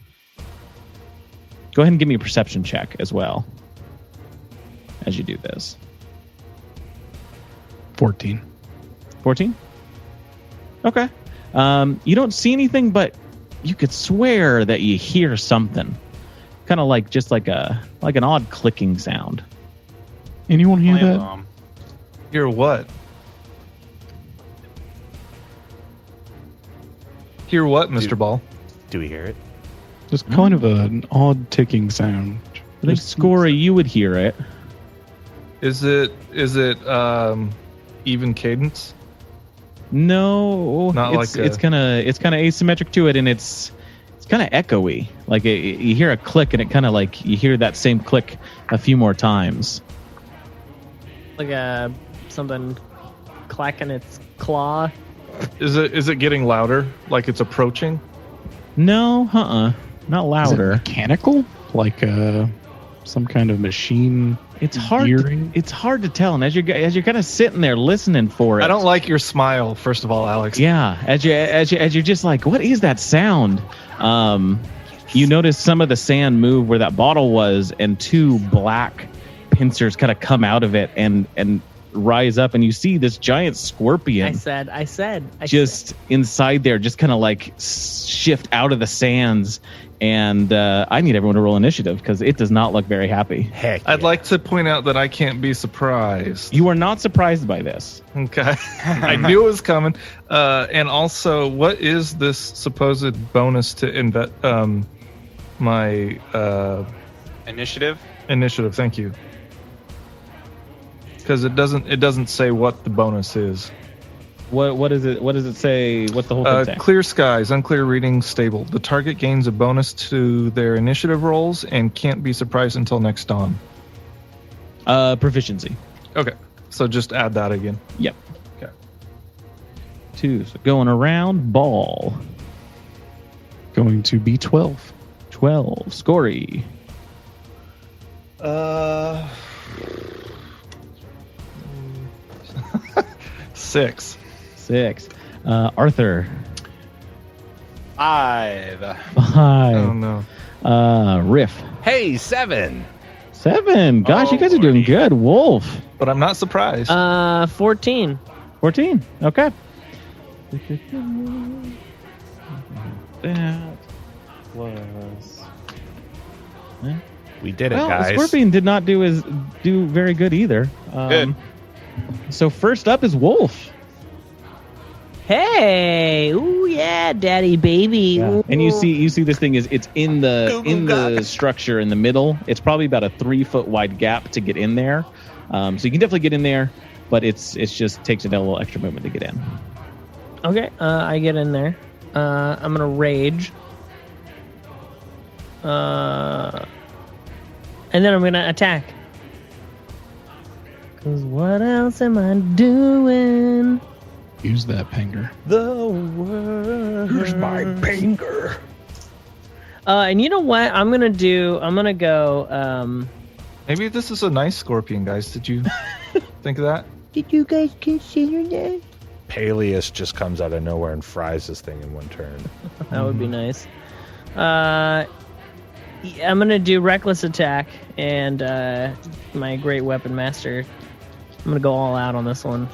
ahead and give me a perception check as well as you do this. 14. 14? Okay. You don't see anything, but you could swear that you hear something. Kind of like just like an odd clicking sound. Anyone hear that? Hear what? Hear what, Mr. Ball? Do we hear it? Just kind of an odd ticking sound. I think Scora, you would hear it. Is it even cadence? No, Not it's like a- it's kind of asymmetric to it, and it's kind of echoey. Like you hear a click, and it kind of like you hear that same click a few more times. Like something clacking its claw. Is it getting louder? Like it's approaching? No, not Is it louder. mechanical? Like some kind of machine It's hard. gearing? It's hard to tell, and as you're kind of sitting there listening for it. I don't like your smile, first of all, Alex. Yeah, as you're just like, what is that sound? You notice some of the sand move where that bottle was, and two black pincers kind of come out of it and rise up, and you see this giant scorpion. I said. Just inside there, just kind of like shift out of the sands. And I need everyone to roll initiative because it does not look very happy. Heck, I'd like to point out that I can't be surprised. You are not surprised by this. Okay. I knew it was coming. And also, what is this supposed bonus to my Initiative? initiative? Thank you. Because it doesn't say what the bonus is. What is it? What does it say? What's the whole thing say? Clear skies, unclear reading, stable. The target gains a bonus to their initiative rolls and can't be surprised until next dawn. Proficiency. Okay, so just add that again. Yep. Okay. 2. So going around, ball. Going to be 12. 12. Scory. 6. 6. Arthur. 5. 5. Oh no. Riff. Hey, 7. 7. Gosh, you guys are doing good. Wolf. But I'm not surprised. 14. 14. Okay. That was. We did it, Well, guys. Scorpion did not do very good either. Good. So first up is Wolf. Hey, ooh yeah, daddy baby. Ooh. And you see this thing it's in the structure in the middle. It's probably about a 3-foot wide gap to get in there. So you can definitely get in there, but it's just takes a little extra movement to get in. Okay, I get in there. I'm gonna rage. And then I'm gonna attack. Cause what else am I doing? Use that pinger. The world. Here's my finger. And you know what? I'm gonna go. Maybe this is a nice scorpion, guys. Did you think of that? Did you guys consider that? Peleus just comes out of nowhere and fries this thing in one turn. That would be nice. I'm gonna do reckless attack and my great weapon master. I'm gonna go all out on this one.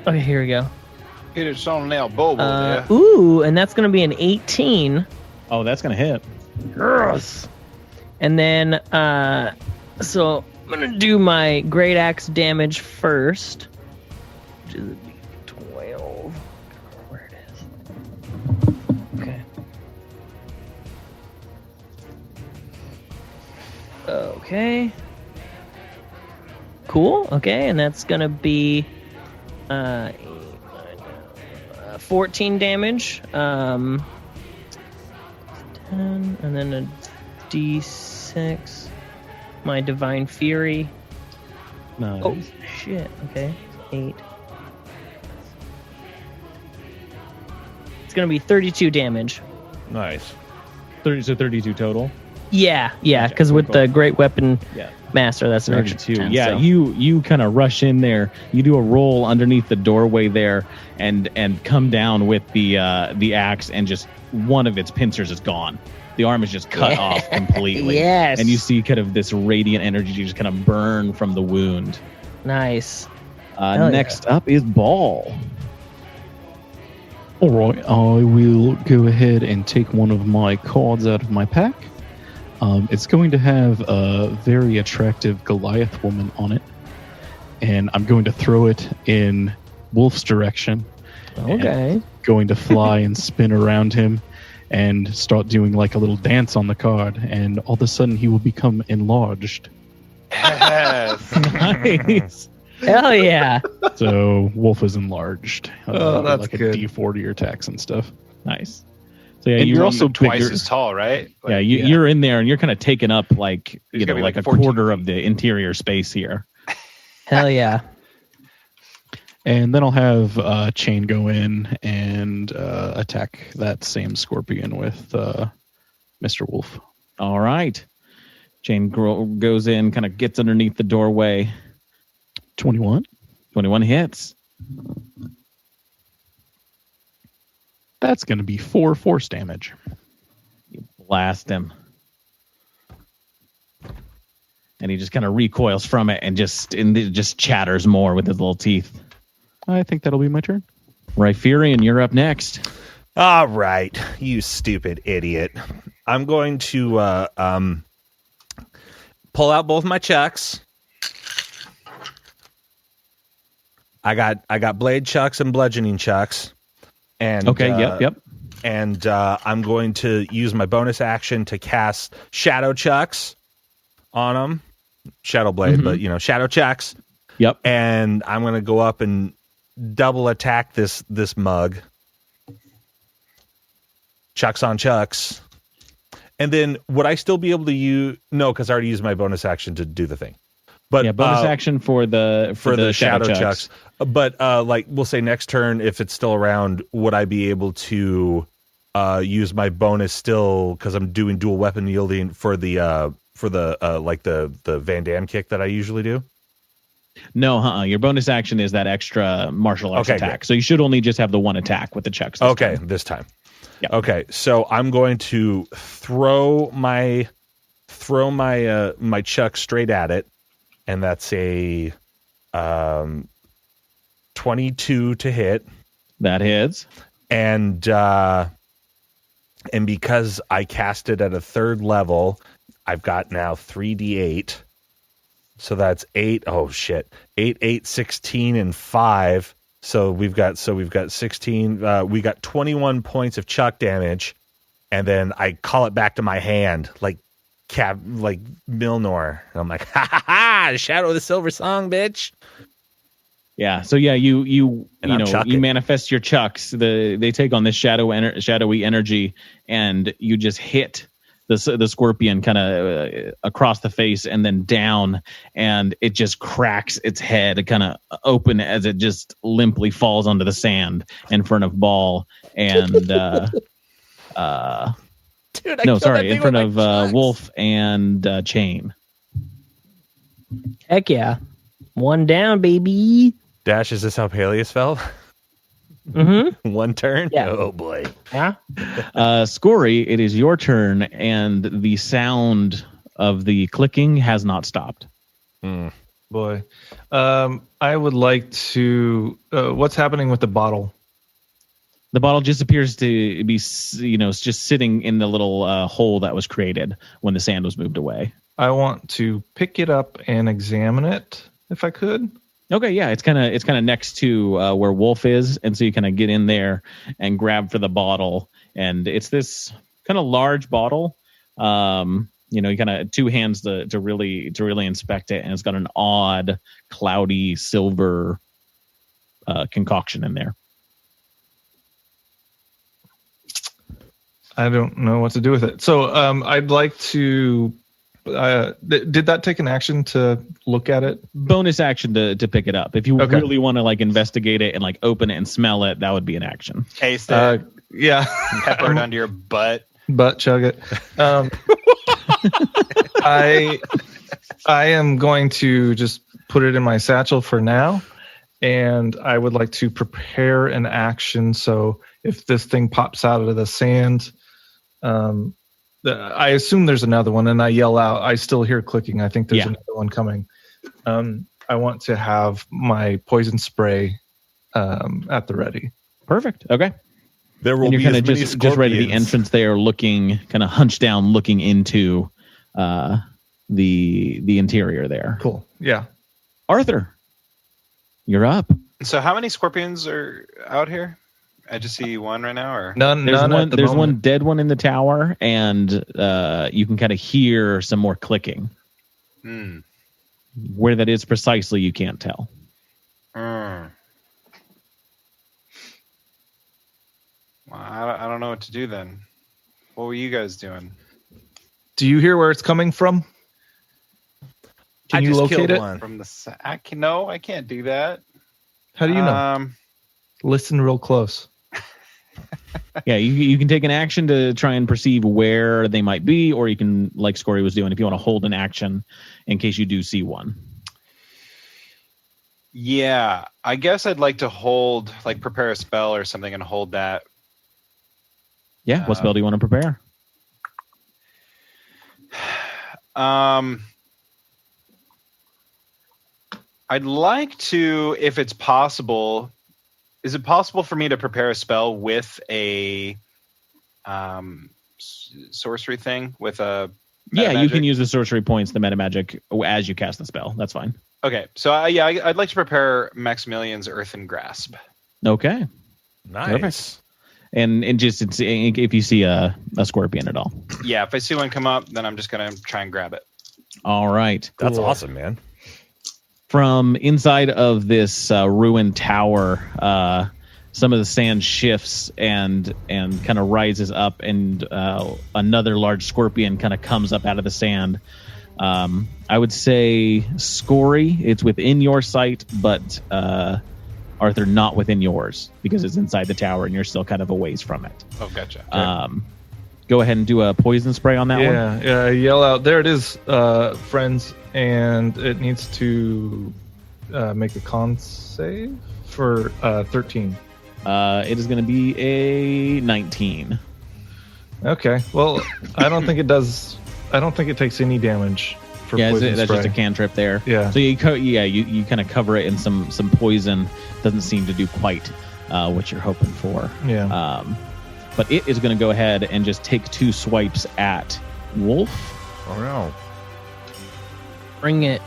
Okay, here we go. Hit it on an elbow there. Ooh, and that's gonna be an 18. Oh, that's gonna hit. Yes. And then, so I'm gonna do my great axe damage first, which is a D12. Where it is. Okay. Okay. Cool. Okay, and that's gonna be 14 damage. 10, and then a D6. My divine fury. Nice. Oh shit. Okay. 8. It's gonna be 32 damage. Nice. 32 total. Yeah, Gotcha. because with Cool. the great weapon Yeah. master, that's an extra 32. 10, Yeah, so. you kind of rush in there. You do a roll underneath the doorway there, and come down with the axe, and just one of its pincers is gone. The arm is just cut off completely. Yes. And you see kind of this radiant energy just kind of burn from the wound. Nice. Hell Next up is Ball. All right, I will go ahead and take one of my cards out of my pack. It's going to have a very attractive Goliath woman on it, and I'm going to throw it in Wolf's direction. Okay. Going to fly and spin around him and start doing like a little dance on the card, and all of a sudden he will become enlarged. Yes. Nice. Hell yeah. So Wolf is enlarged. Oh, that's like good. a D4 to your attacks and stuff. Nice. So yeah, And you're you're also also Twice bigger. as tall, right? yeah, you're in there and you're kind of taking up like There's gotta be like like a 14 quarter of the interior space here. Hell yeah. And then I'll have Chain go in and attack that same scorpion with Mr. Wolf. All right. Jane goes in, kind of gets underneath the doorway. 21. 21 hits. That's going to be 4 force damage. You blast him. And he just kind of recoils from it and just chatters more with his little teeth. I think that'll be my turn. Rhyperian, you're up next. All right, you stupid idiot. I'm going to pull out both my chucks. I got blade chucks and bludgeoning chucks. And okay, yep. And I'm going to use my bonus action to cast shadow chucks on them. Shadow blade, but shadow chucks. Yep. And I'm going to go up and double attack this mug. Chucks on chucks. And then would I still be able to use? No, because I already used my bonus action to do the thing. But yeah, bonus action for the shadow chucks. But like we'll say next turn, if it's still around, would I be able to use my bonus still because I'm doing dual weapon wielding for the like the Van Damme kick that I usually do? No, your bonus action is that extra martial arts attack. Good. So you should only just have the one attack with the chucks. This time. Yeah. Okay, so I'm going to throw my chuck straight at it, and that's a 22 to hit. That hits. And because I cast it at a 3rd level, I've got now 3d8. So that's 8. Oh shit. 8, 16, and 5. So we've got 16. We got 21 points of chuck damage, and then I call it back to my hand like Milnor. And I'm like, ha ha ha! Shadow of the Silver Song, bitch. Yeah. So yeah, you manifest your chucks. They take on this shadowy energy, and you just hit the scorpion kind of across the face and then down, and it just cracks its head kind of open as it just limply falls onto the sand in front of Ball and Dude, in front of Wolf and Chain. Heck yeah. One down, baby. Dash, is this how Peleus fell? Mm-hmm. One turn? Yeah. Oh boy. Yeah. Scory, it is your turn, and the sound of the clicking has not stopped. Boy. I would like to... what's happening with the bottle? The bottle just appears to be, just sitting in the little hole that was created when the sand was moved away. I want to pick it up and examine it, if I could. Okay, yeah, it's kind of next to where Wolf is, and so you kind of get in there and grab for the bottle, and it's this kind of large bottle. You kind of 2 hands to really inspect it, and it's got an odd, cloudy silver concoction in there. I don't know what to do with it. So I'd like to... did that take an action to look at it? Bonus action to pick it up. If you really want to investigate it and open it and smell it, that would be an action. Taste it. Yeah. Pepper it under your butt. Butt chug it. I am going to just put it in my satchel for now, and I would like to prepare an action. So if this thing pops out of the sand, I assume there's another one, and I yell out. I still hear clicking. I think there's another one coming. I want to have my poison spray at the ready. Perfect. Okay. There will and you're be kind of just right at the scorpions. entrance there, looking kind of hunched down, looking into the interior there. Cool. Yeah. Arthur, you're up. So how many scorpions are out here? I just see one right now, or None. There's None. there's one dead one in the tower, and you can kind of hear some more clicking. Where that is precisely, you can't tell. Well, I don't know what to do then. What were you guys doing? Do you hear where it's coming from? Can you locate it? From the I can't do that. How do you know? Listen real close. Yeah, you can take an action to try and perceive where they might be, or you can, like Scory was doing, if you want to hold an action in case you do see one. Yeah, I guess I'd like to hold, prepare a spell or something and hold that. Yeah, what spell do you want to prepare? I'd like to, if it's possible, is it possible for me to prepare a spell with a sorcery thing with a Yeah, meta you can magic? use the sorcery points, the meta magic, as you cast the spell. That's fine. Okay, so I'd like to prepare Maximilian's Earthen Grasp. Okay. Nice. Perfect. And just if you see a scorpion at all. Yeah, if I see one come up, then I'm just going to try and grab it. All right. That's awesome, man. From inside of this ruined tower, some of the sand shifts and kind of rises up, and another large scorpion kind of comes up out of the sand. I would say, Scory, it's within your sight, but Arthur, not within yours, because it's inside the tower and you're still kind of a ways from it. Oh, gotcha. Go ahead and do a poison spray on that one. Yeah, yell out, there it is, friends, and it needs to make a con save for 13. It is going to be a 19. Okay, well, I don't think it takes any damage for poison that's spray. just a cantrip there. Yeah. So you kind of cover it in some poison. Doesn't seem to do quite what you're hoping for. Yeah. But it is going to go ahead and just take 2 swipes at Wolf. Oh no. Bring it.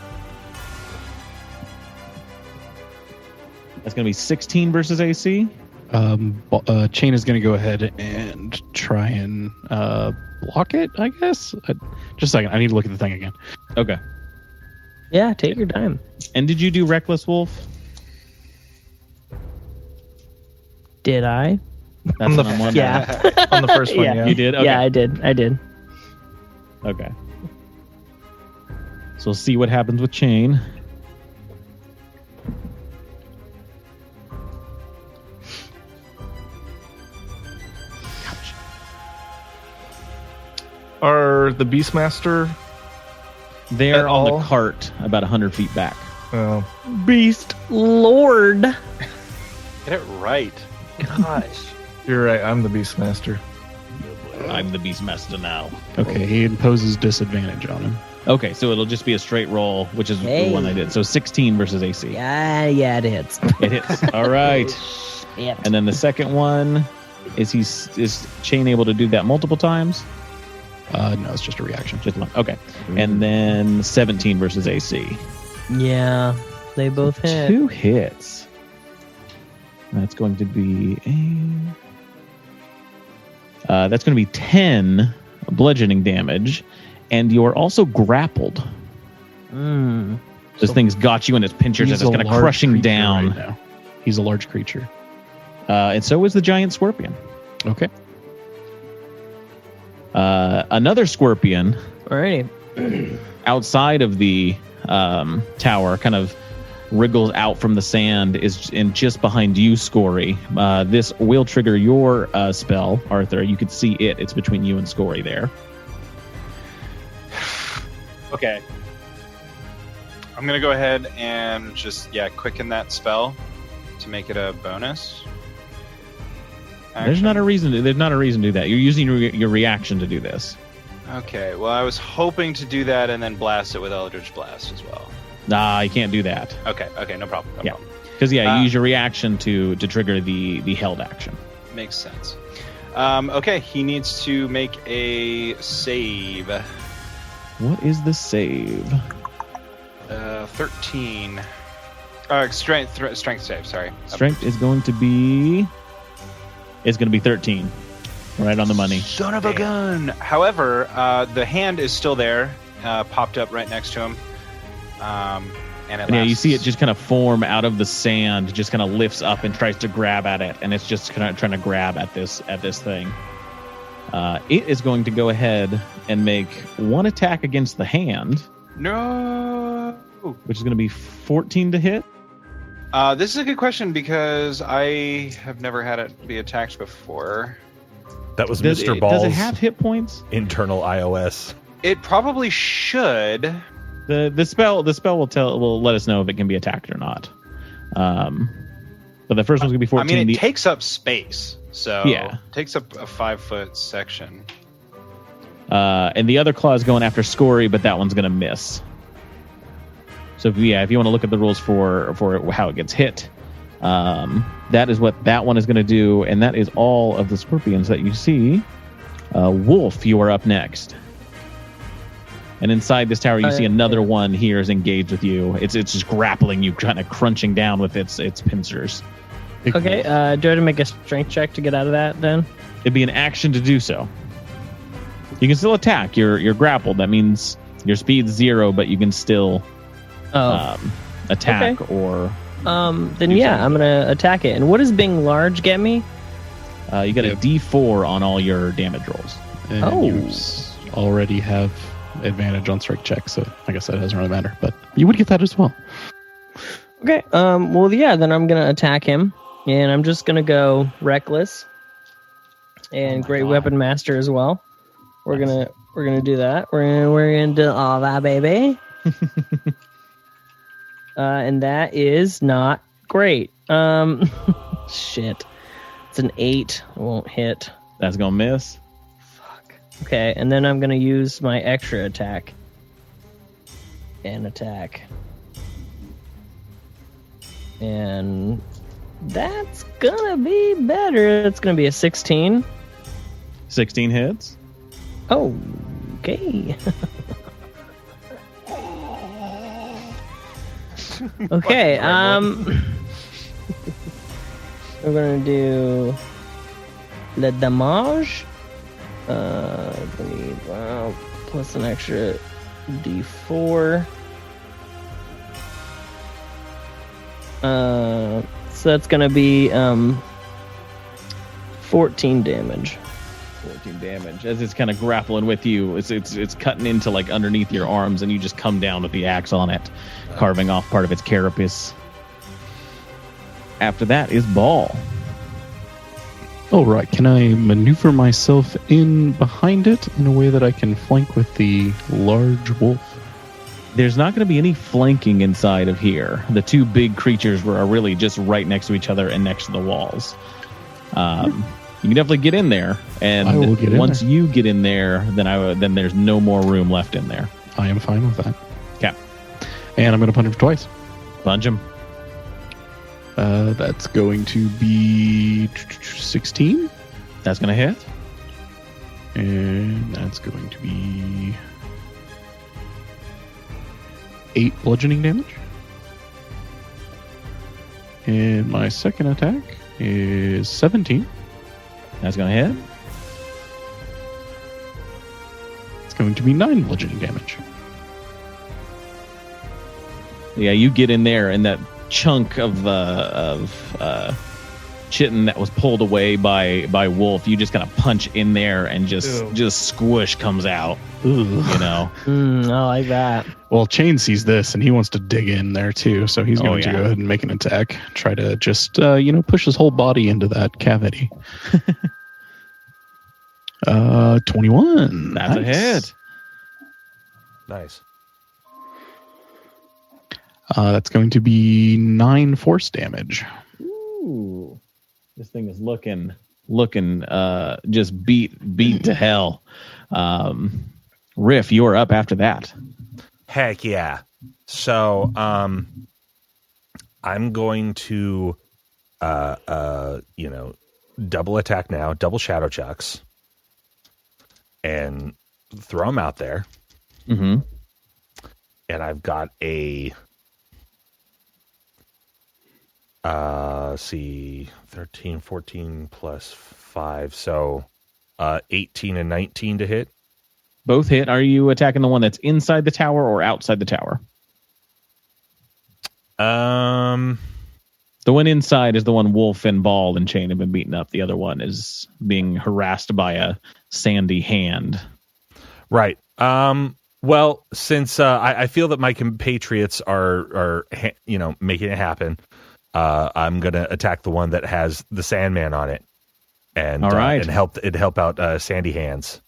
That's going to be 16 versus AC. Chain is going to go ahead and try and block it, I guess. Just a second. I need to look at the thing again. Okay. Yeah, take your time. And did you do Reckless Wolf? Did I? That's what I'm wondering. Yeah. On the first one, yeah. You did? Okay. Yeah, I did. Okay. So we'll see what happens with Chain. Are the Beastmaster... They're At on all? the cart about 100 feet back. Oh, Beast Lord. Get it right. Gosh. you're right, I'm the Beastmaster. I'm the Beastmaster now. Okay, he imposes disadvantage on him. Okay, so it'll just be a straight roll, which is Hey. the one I did. So 16 versus AC. Yeah, it hits. It hits. All right. Yep. And then the second one, is Chain able to do that multiple times? No, it's just a reaction. Just one. Okay. And then 17 versus AC. Yeah, they both hit. 2 hits. That's going to be that's going to be 10 bludgeoning damage, and you're also grappled. This thing's got you in its pinchers and He's it's a kind of large crushing creature down. right now. He's a large creature. And so is the giant scorpion. Okay. Another scorpion Alrighty. outside of the tower kind of wriggles out from the sand, is in just behind you, Scory. This will trigger your spell, Arthur. You can see it. It's between you and Scory there. Okay. I'm going to go ahead and just, quicken that spell to make it a bonus. There's not a reason to do that. You're using your reaction to do this. Okay, well, I was hoping to do that and then blast it with Eldritch Blast as well. Nah, you can't do that. Okay, no problem. No problem. Because you use your reaction to trigger the held action. Makes sense. Okay, he needs to make a save. What is the save? 13. Strength save, sorry. Strength is going to be... It's going to be 13. Right on the money. Son of a gun! However, the hand is still there, popped up right next to him. And it you see it just kind of form out of the sand, just kind of lifts up and tries to grab at it, and it's just kind of trying to grab at this thing. It is going to go ahead and make one attack against the hand. No! Which is going to be 14 to hit. This is a good question because I have never had it be attacked before. That was Mr. Ball's Does it have hit points? internal iOS. It probably should. The spell will let us know if it can be attacked or not. But the first one's gonna be 14. I mean, it takes up space, so Yeah. it takes up a 5-foot section. And the other claw is going after Scory, but that one's gonna miss. So if you want to look at the rules for how it gets hit, that is what that one is going to do, and that is all of the scorpions that you see. Wolf, you are up next. And inside this tower, you see another one here is engaged with you. It's just grappling you, kind of crunching down with its pincers. Okay, do I have to make a strength check to get out of that then? It'd be an action to do so. You can still attack. You're grappled. That means your speed's 0, but you can still attack or... then yeah, I'm going to attack it. And what does being large get me? You got a D4 on all your damage rolls. And you already have advantage on strike checks, so I guess that doesn't really matter. But you would get that as well. Okay. Well, yeah. Then I'm gonna attack him, and I'm just gonna go reckless and great weapon master as well. We're gonna do that. We're gonna do all that, baby. And that is not great. Shit. It's an 8. It won't hit. That's gonna miss. Okay, and then I'm going to use my extra attack. And attack. And that's going to be better. It's going to be a 16. 16 hits. Oh, okay. Okay, we're going to do le damage. Plus an extra D4. So that's gonna be 14 damage. 14 damage as it's kind of grappling with you. It's cutting into like underneath your arms, and you just come down with the axe on it, carving off part of its carapace. After that is Ball. All right, can I maneuver myself in behind it in a way that I can flank with the large wolf? There's not going to be any flanking inside of here. The two big creatures are really just right next to each other and next to the walls. You can definitely get in there, and I will get in once there. you get in there, then there's no more room left in there. I am fine with that. Okay, And I'm going to punch him twice. punch him. That's going to be 16. That's going to hit. And that's going to be 8 bludgeoning damage. And my second attack is 17. That's going to hit. It's going to be 9 bludgeoning damage. Yeah, you get in there, and that chunk of chitin that was pulled away by Wolf, you just kind of punch in there, and just squish comes out. Ooh. You know. I like that. Well, Chain sees this, and he wants to dig in there too, so he's going to go ahead and make an attack. Try to just, push his whole body into that cavity. 21. That's a hit. Nice. That's going to be 9 force damage. Ooh, this thing is looking just beat to hell. Riff, you're up after that. Heck yeah. So I'm going to double attack now, double shadow chucks, and throw them out there. Mm-hmm. And I've got a 13, 14 plus 5, so 18 and 19 to hit. Both hit. Are you attacking the one that's inside the tower or outside the tower? The one inside is the one Wolf and Ball and Chain have been beaten up. The other one is being harassed by a sandy hand. Right. Well, since I feel that my compatriots are making it happen, I'm gonna attack the one that has the Sandman on it, and all right, and help out Sandy Hands.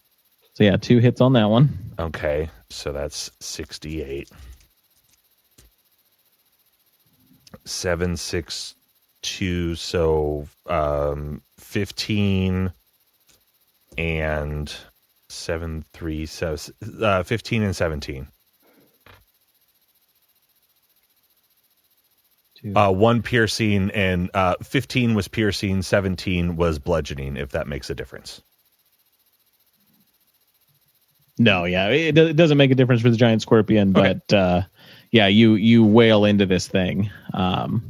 So yeah, 2 hits on that one. Okay, so that's 68. 7, 6, 2, so 15 and 7, 3, so 15 and 17. 1 piercing, and 15 was piercing, 17 was bludgeoning, if that makes a difference. No, yeah, it doesn't make a difference for the giant scorpion, Okay. but you wail into this thing, and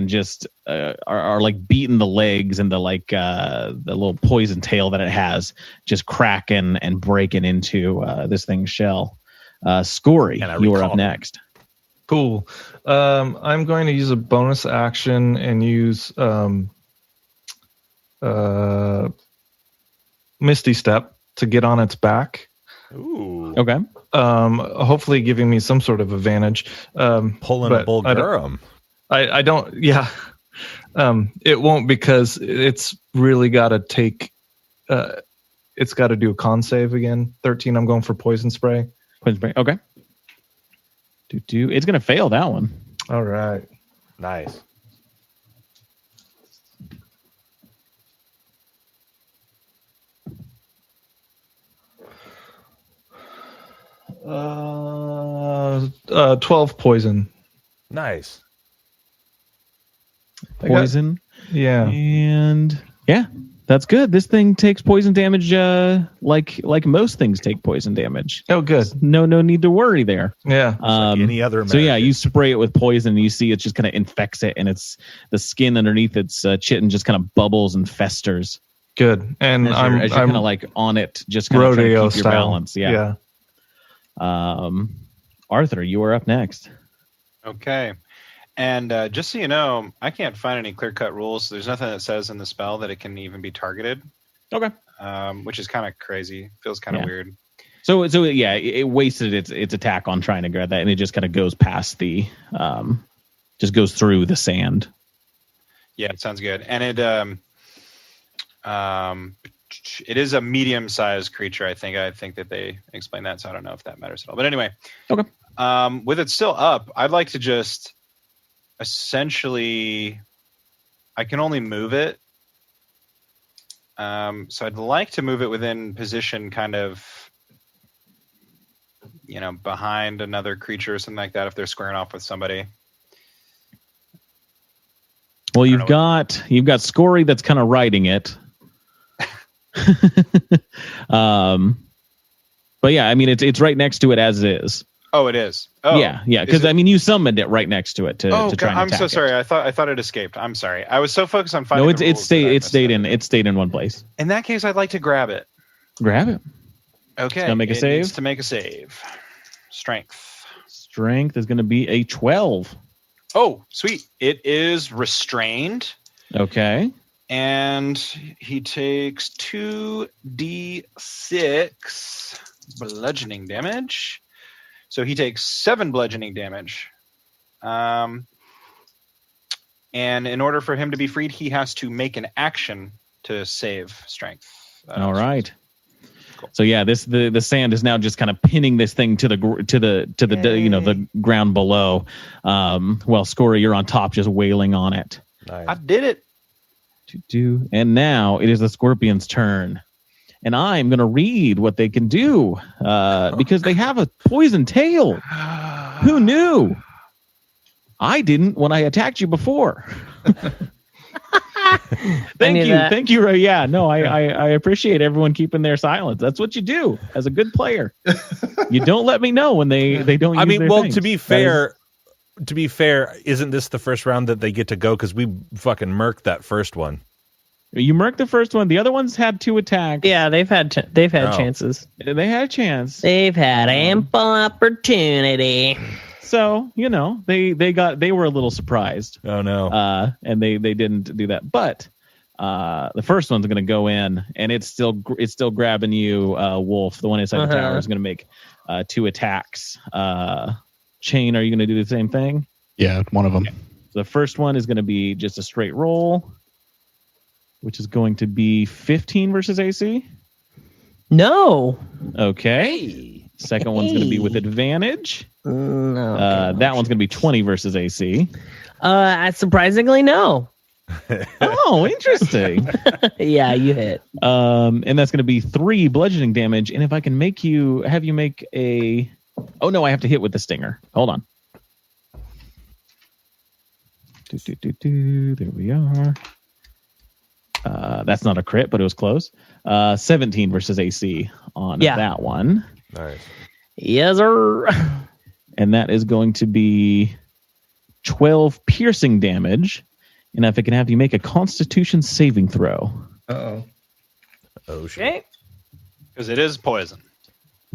just are like beating the legs and the little poison tail that it has, just cracking and breaking into this thing's shell. Scory, you are up next. Cool. I'm going to use a bonus action and use Misty Step to get on its back. Ooh. Okay. Hopefully giving me some sort of advantage. Pulling a Bull Durham. I don't. Yeah. It won't, because it's really got to take. It's got to do a con save again. 13. I'm going for poison spray. Poison spray. Okay. It's gonna fail that one. All right. Nice. Uh, 12 poison. Nice. Poison. Yeah. And yeah, that's good. This thing takes poison damage, like most things take poison damage. Oh, good. No need to worry there. Yeah. Like any other So yeah, American. you spray it with poison, and you see it just kind of infects it, and it's the skin underneath its chitin just kind of bubbles and festers. Good. And As I'm you're kind of like on it, just kind of trying to rodeo keep your style. balance. Yeah. Arthur, you are up next. Okay. And just so you know, I can't find any clear-cut rules. There's nothing that says in the spell that it can even be targeted. Okay. Which is kind of crazy. Feels kind of weird. So yeah, it wasted its attack on trying to grab that, and it just kind of goes past the, just goes through the sand. Yeah, it sounds good. And it is a medium-sized creature. I think that they explained that, so I don't know if that matters at all. But anyway, okay. With it still up, I'd like to just essentially, I can only move it. So I'd like to move it within position, kind of, behind another creature or something like that, if they're squaring off with somebody. Well, you've got Scory that's kind of riding it. But yeah, I mean, it's right next to it as it is. Oh, it is. Oh, yeah, because I mean, you summoned it right next to it to try and attack. I'm so sorry. it. I thought it escaped. I'm sorry. I was so focused on finding. No, the it rules that I stayed messed in one place. up. In that case, I'd like to grab it. Grab it. Okay. It's gonna make a it save? needs to make a save. Strength. Strength is going to be a 12. Oh, sweet. It is restrained. Okay. And he takes 2d6 bludgeoning damage. So he takes 7 bludgeoning damage. And in order for him to be freed, he has to make an action to save strength. All right. Cool. So yeah, the sand is now just kind of pinning this thing to the the ground below. Well, Scory, you're on top, just wailing on it. I did it. And now it is the scorpion's turn, and I'm going to read what they can do because they have a poison tail. Who knew? I didn't when I attacked you before. Thank you. Yeah, no, I appreciate everyone keeping their silence. That's what you do as a good player. You don't let me know when they don't. I use mean, their well, things. to be fair, isn't this the first round that they get to go? Because we fucking murked that first one. You murked the first one. The other ones had 2 attacks. Yeah, they've had chances. They had a chance. They've had ample opportunity. So they were a little surprised. Oh no! And they didn't do that. But the first one's going to go in, and it's still grabbing you, Wolf. The one inside the tower is going to make 2 attacks. Chain, are you going to do the same thing? Yeah, one of them. Okay. So the first one is going to be just a straight roll, which is going to be 15 versus AC. No. Okay. Second one's going to be with advantage. No. That one's going to be 20 versus AC. Surprisingly, no. Oh, interesting. Yeah, you hit. And that's going to be 3 bludgeoning damage. And if I can have you make a... Oh, no, I have to hit with the stinger. Hold on. There we are. That's not a crit, but it was close. 17 versus AC on that one. Nice. Yes, sir. And that is going to be 12 piercing damage. And if it can have you make a Constitution saving throw. Uh-oh. Oh, shit. Okay. Because it is poison.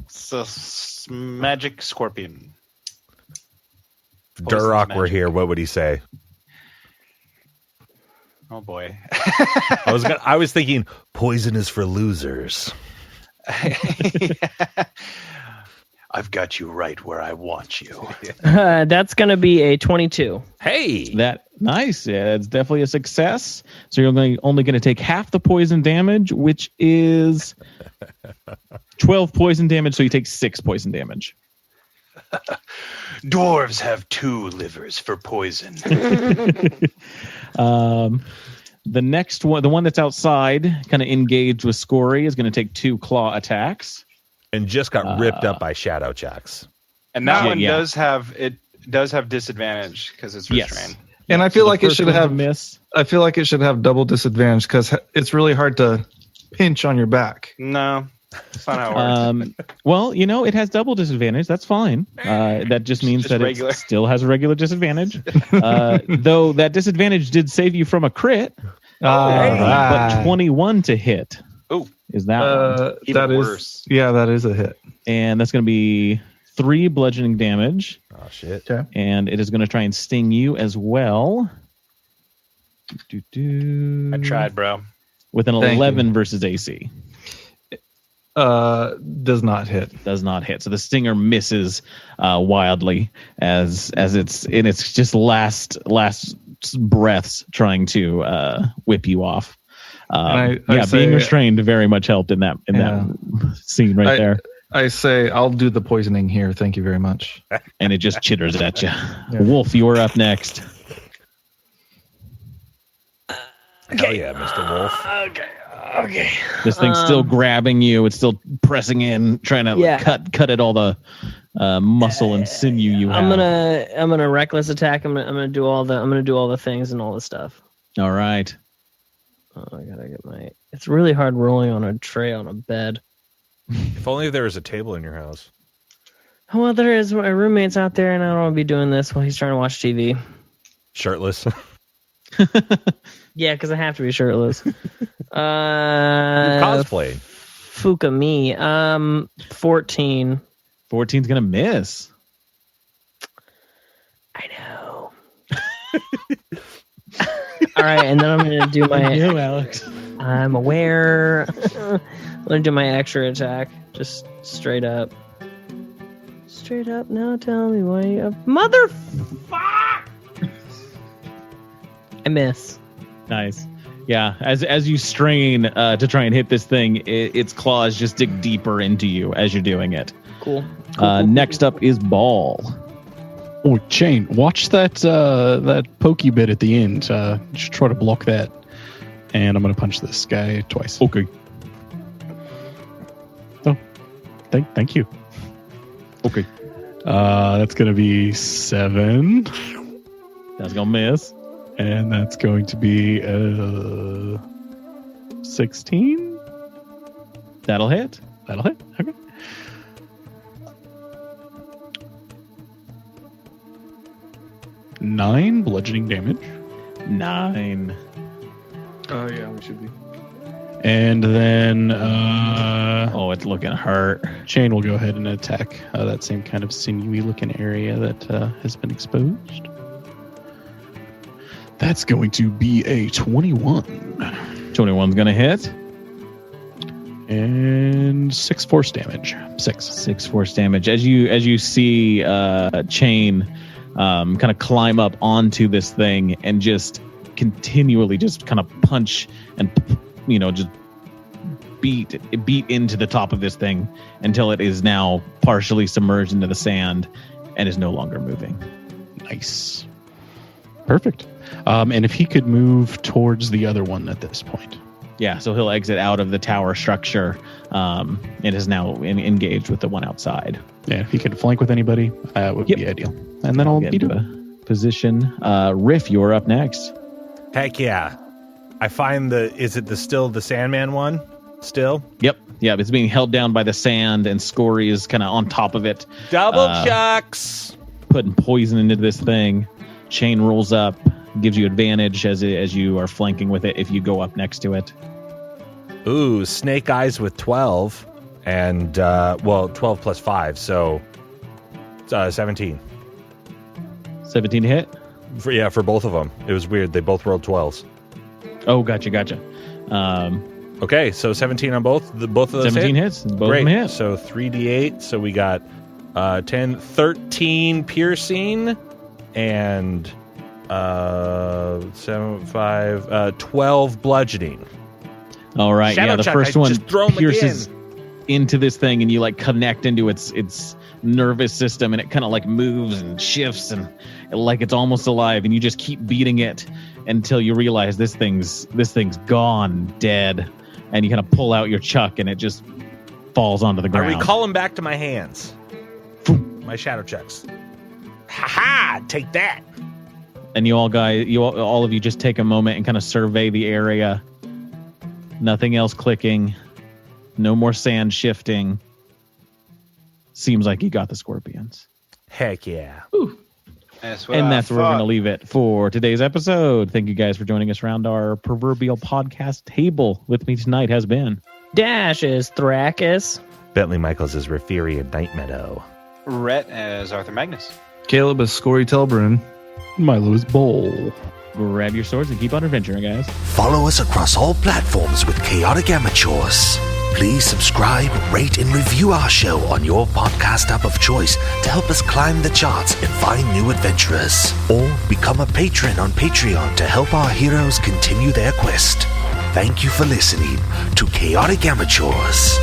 It's a magic scorpion. If Durrock were here, what would he say? Oh boy. I was thinking poison is for losers. I've got you right where I want you. That's going to be a 22. Hey, Nice. Yeah, it's definitely a success. So you're only going to take half the poison damage, which is 12 poison damage. So you take 6 poison damage. Dwarves have 2 livers for poison. The next one, the one that's outside, kind of engaged with Scory, is going to take 2 claw attacks. and just got ripped up by Shadow Jacks. And that one does have disadvantage because it's restrained. Yes. And I feel like it should have miss. I feel like it should have double disadvantage because it's really hard to pinch on your back. No, that's not how it works. Well, it has double disadvantage. That's fine. That just means that it still has a regular disadvantage. Though that disadvantage did save you from a crit. But 21 to hit. Oh, is that one? That is that is a hit. And that's going to be 3 bludgeoning damage. Oh shit! Okay. And it is going to try and sting you as well. I tried, bro. With an 11 versus AC. Does not hit. Does not hit. So the stinger misses wildly as it's in its just last breaths trying to whip you off. Being restrained very much helped in that scene right there. I say I'll do the poisoning here. Thank you very much. And it just chitters at you. Yeah. Wolf, you're up next. Hell yeah, Mr. Wolf. Okay. This thing's still grabbing you. It's still pressing in, trying to cut at all the muscle and sinew you have. I'm gonna reckless attack. I'm gonna do all the things and all the stuff. All right. Oh, I gotta get my. It's really hard rolling on a tray on a bed. If only there was a table in your house. Well, there is. My roommate's out there, and I don't want to be doing this while he's trying to watch TV. Shirtless. Yeah, because I have to be shirtless. Cosplay. Fuka me. 14. 14's gonna miss. I know. All right, and then I'm gonna do my. Alex. I'm aware. I'm gonna do my extra attack, just straight up. Straight up. Now tell me why you motherfuck. I miss. Nice. Yeah, as you strain to try and hit this thing, its claws just dig deeper into you as you're doing it. Cool. Next up is Ball. Oh, Chain, watch that pokey bit at the end. Just try to block that. And I'm going to punch this guy twice. Okay. Oh, thank you. Okay. That's going to be 7. That's going to miss. And that's going to be 16. That'll hit. Okay. 9 bludgeoning damage. 9. Oh yeah, we should be. And then it's looking hurt. Chain will go ahead and attack that same kind of sinewy looking area that has been exposed. That's going to be a 21. 21's going to hit. And 6 force damage. 6 force damage. As you see Chain kind of climb up onto this thing and just continually just kind of punch and just beat into the top of this thing until it is now partially submerged into the sand and is no longer moving. Nice. Perfect. And if he could move towards the other one at this point. Yeah, so he'll exit out of the tower structure and is now engaged with the one outside. Yeah, if he could flank with anybody, that would be ideal. And then I'll beat him. position. Riff, you're up next. Heck yeah. I find is it still the Sandman one? Still? Yep. It's being held down by the sand, and Scory is kind of on top of it. Double chucks! Putting poison into this thing. Chain rolls up, gives you advantage as you are flanking with it if you go up next to it. Ooh, Snake Eyes with 12. And, 12 plus 5, so 17. 17 to hit? For both of them. It was weird. They both rolled 12s. Oh, gotcha. Okay, so 17 on both of those 17 hits. Both Great. of them hit. So 3d8. So we got 10, 13 piercing, and 7, 5, 12 bludgeoning. All right, Shadow the Chuck, first I one just throw 'em pierces into this thing, and you like connect into its nervous system, and it kind of like moves and shifts, and like it's almost alive, and you just keep beating it until you realize this thing's gone, dead, and you kind of pull out your chuck, and it just falls onto the ground. I recall him back to my hands. My Shadow Chucks. Ha! Take that. And all of you just take a moment and kind of survey the area. Nothing else clicking. No more sand shifting. Seems like you got the scorpions. Heck yeah. That's Where we're going to leave it for today's episode. Thank you guys for joining us around our proverbial podcast table. With me tonight has been Dash is Thrakus. Bentley Michaels is Rafiri and Night Meadow. Rhett as Arthur Magnus. Caleb is Scory Telbrun. Milo is Bowl. grab your swords and keep on adventuring, guys. Follow us across all platforms with Chaotic Amateurs. Please subscribe, rate, and review our show on your podcast app of choice to help us climb the charts and find new adventurers. Or become a patron on Patreon to help our heroes continue their quest. Thank you for listening to Chaotic Amateurs.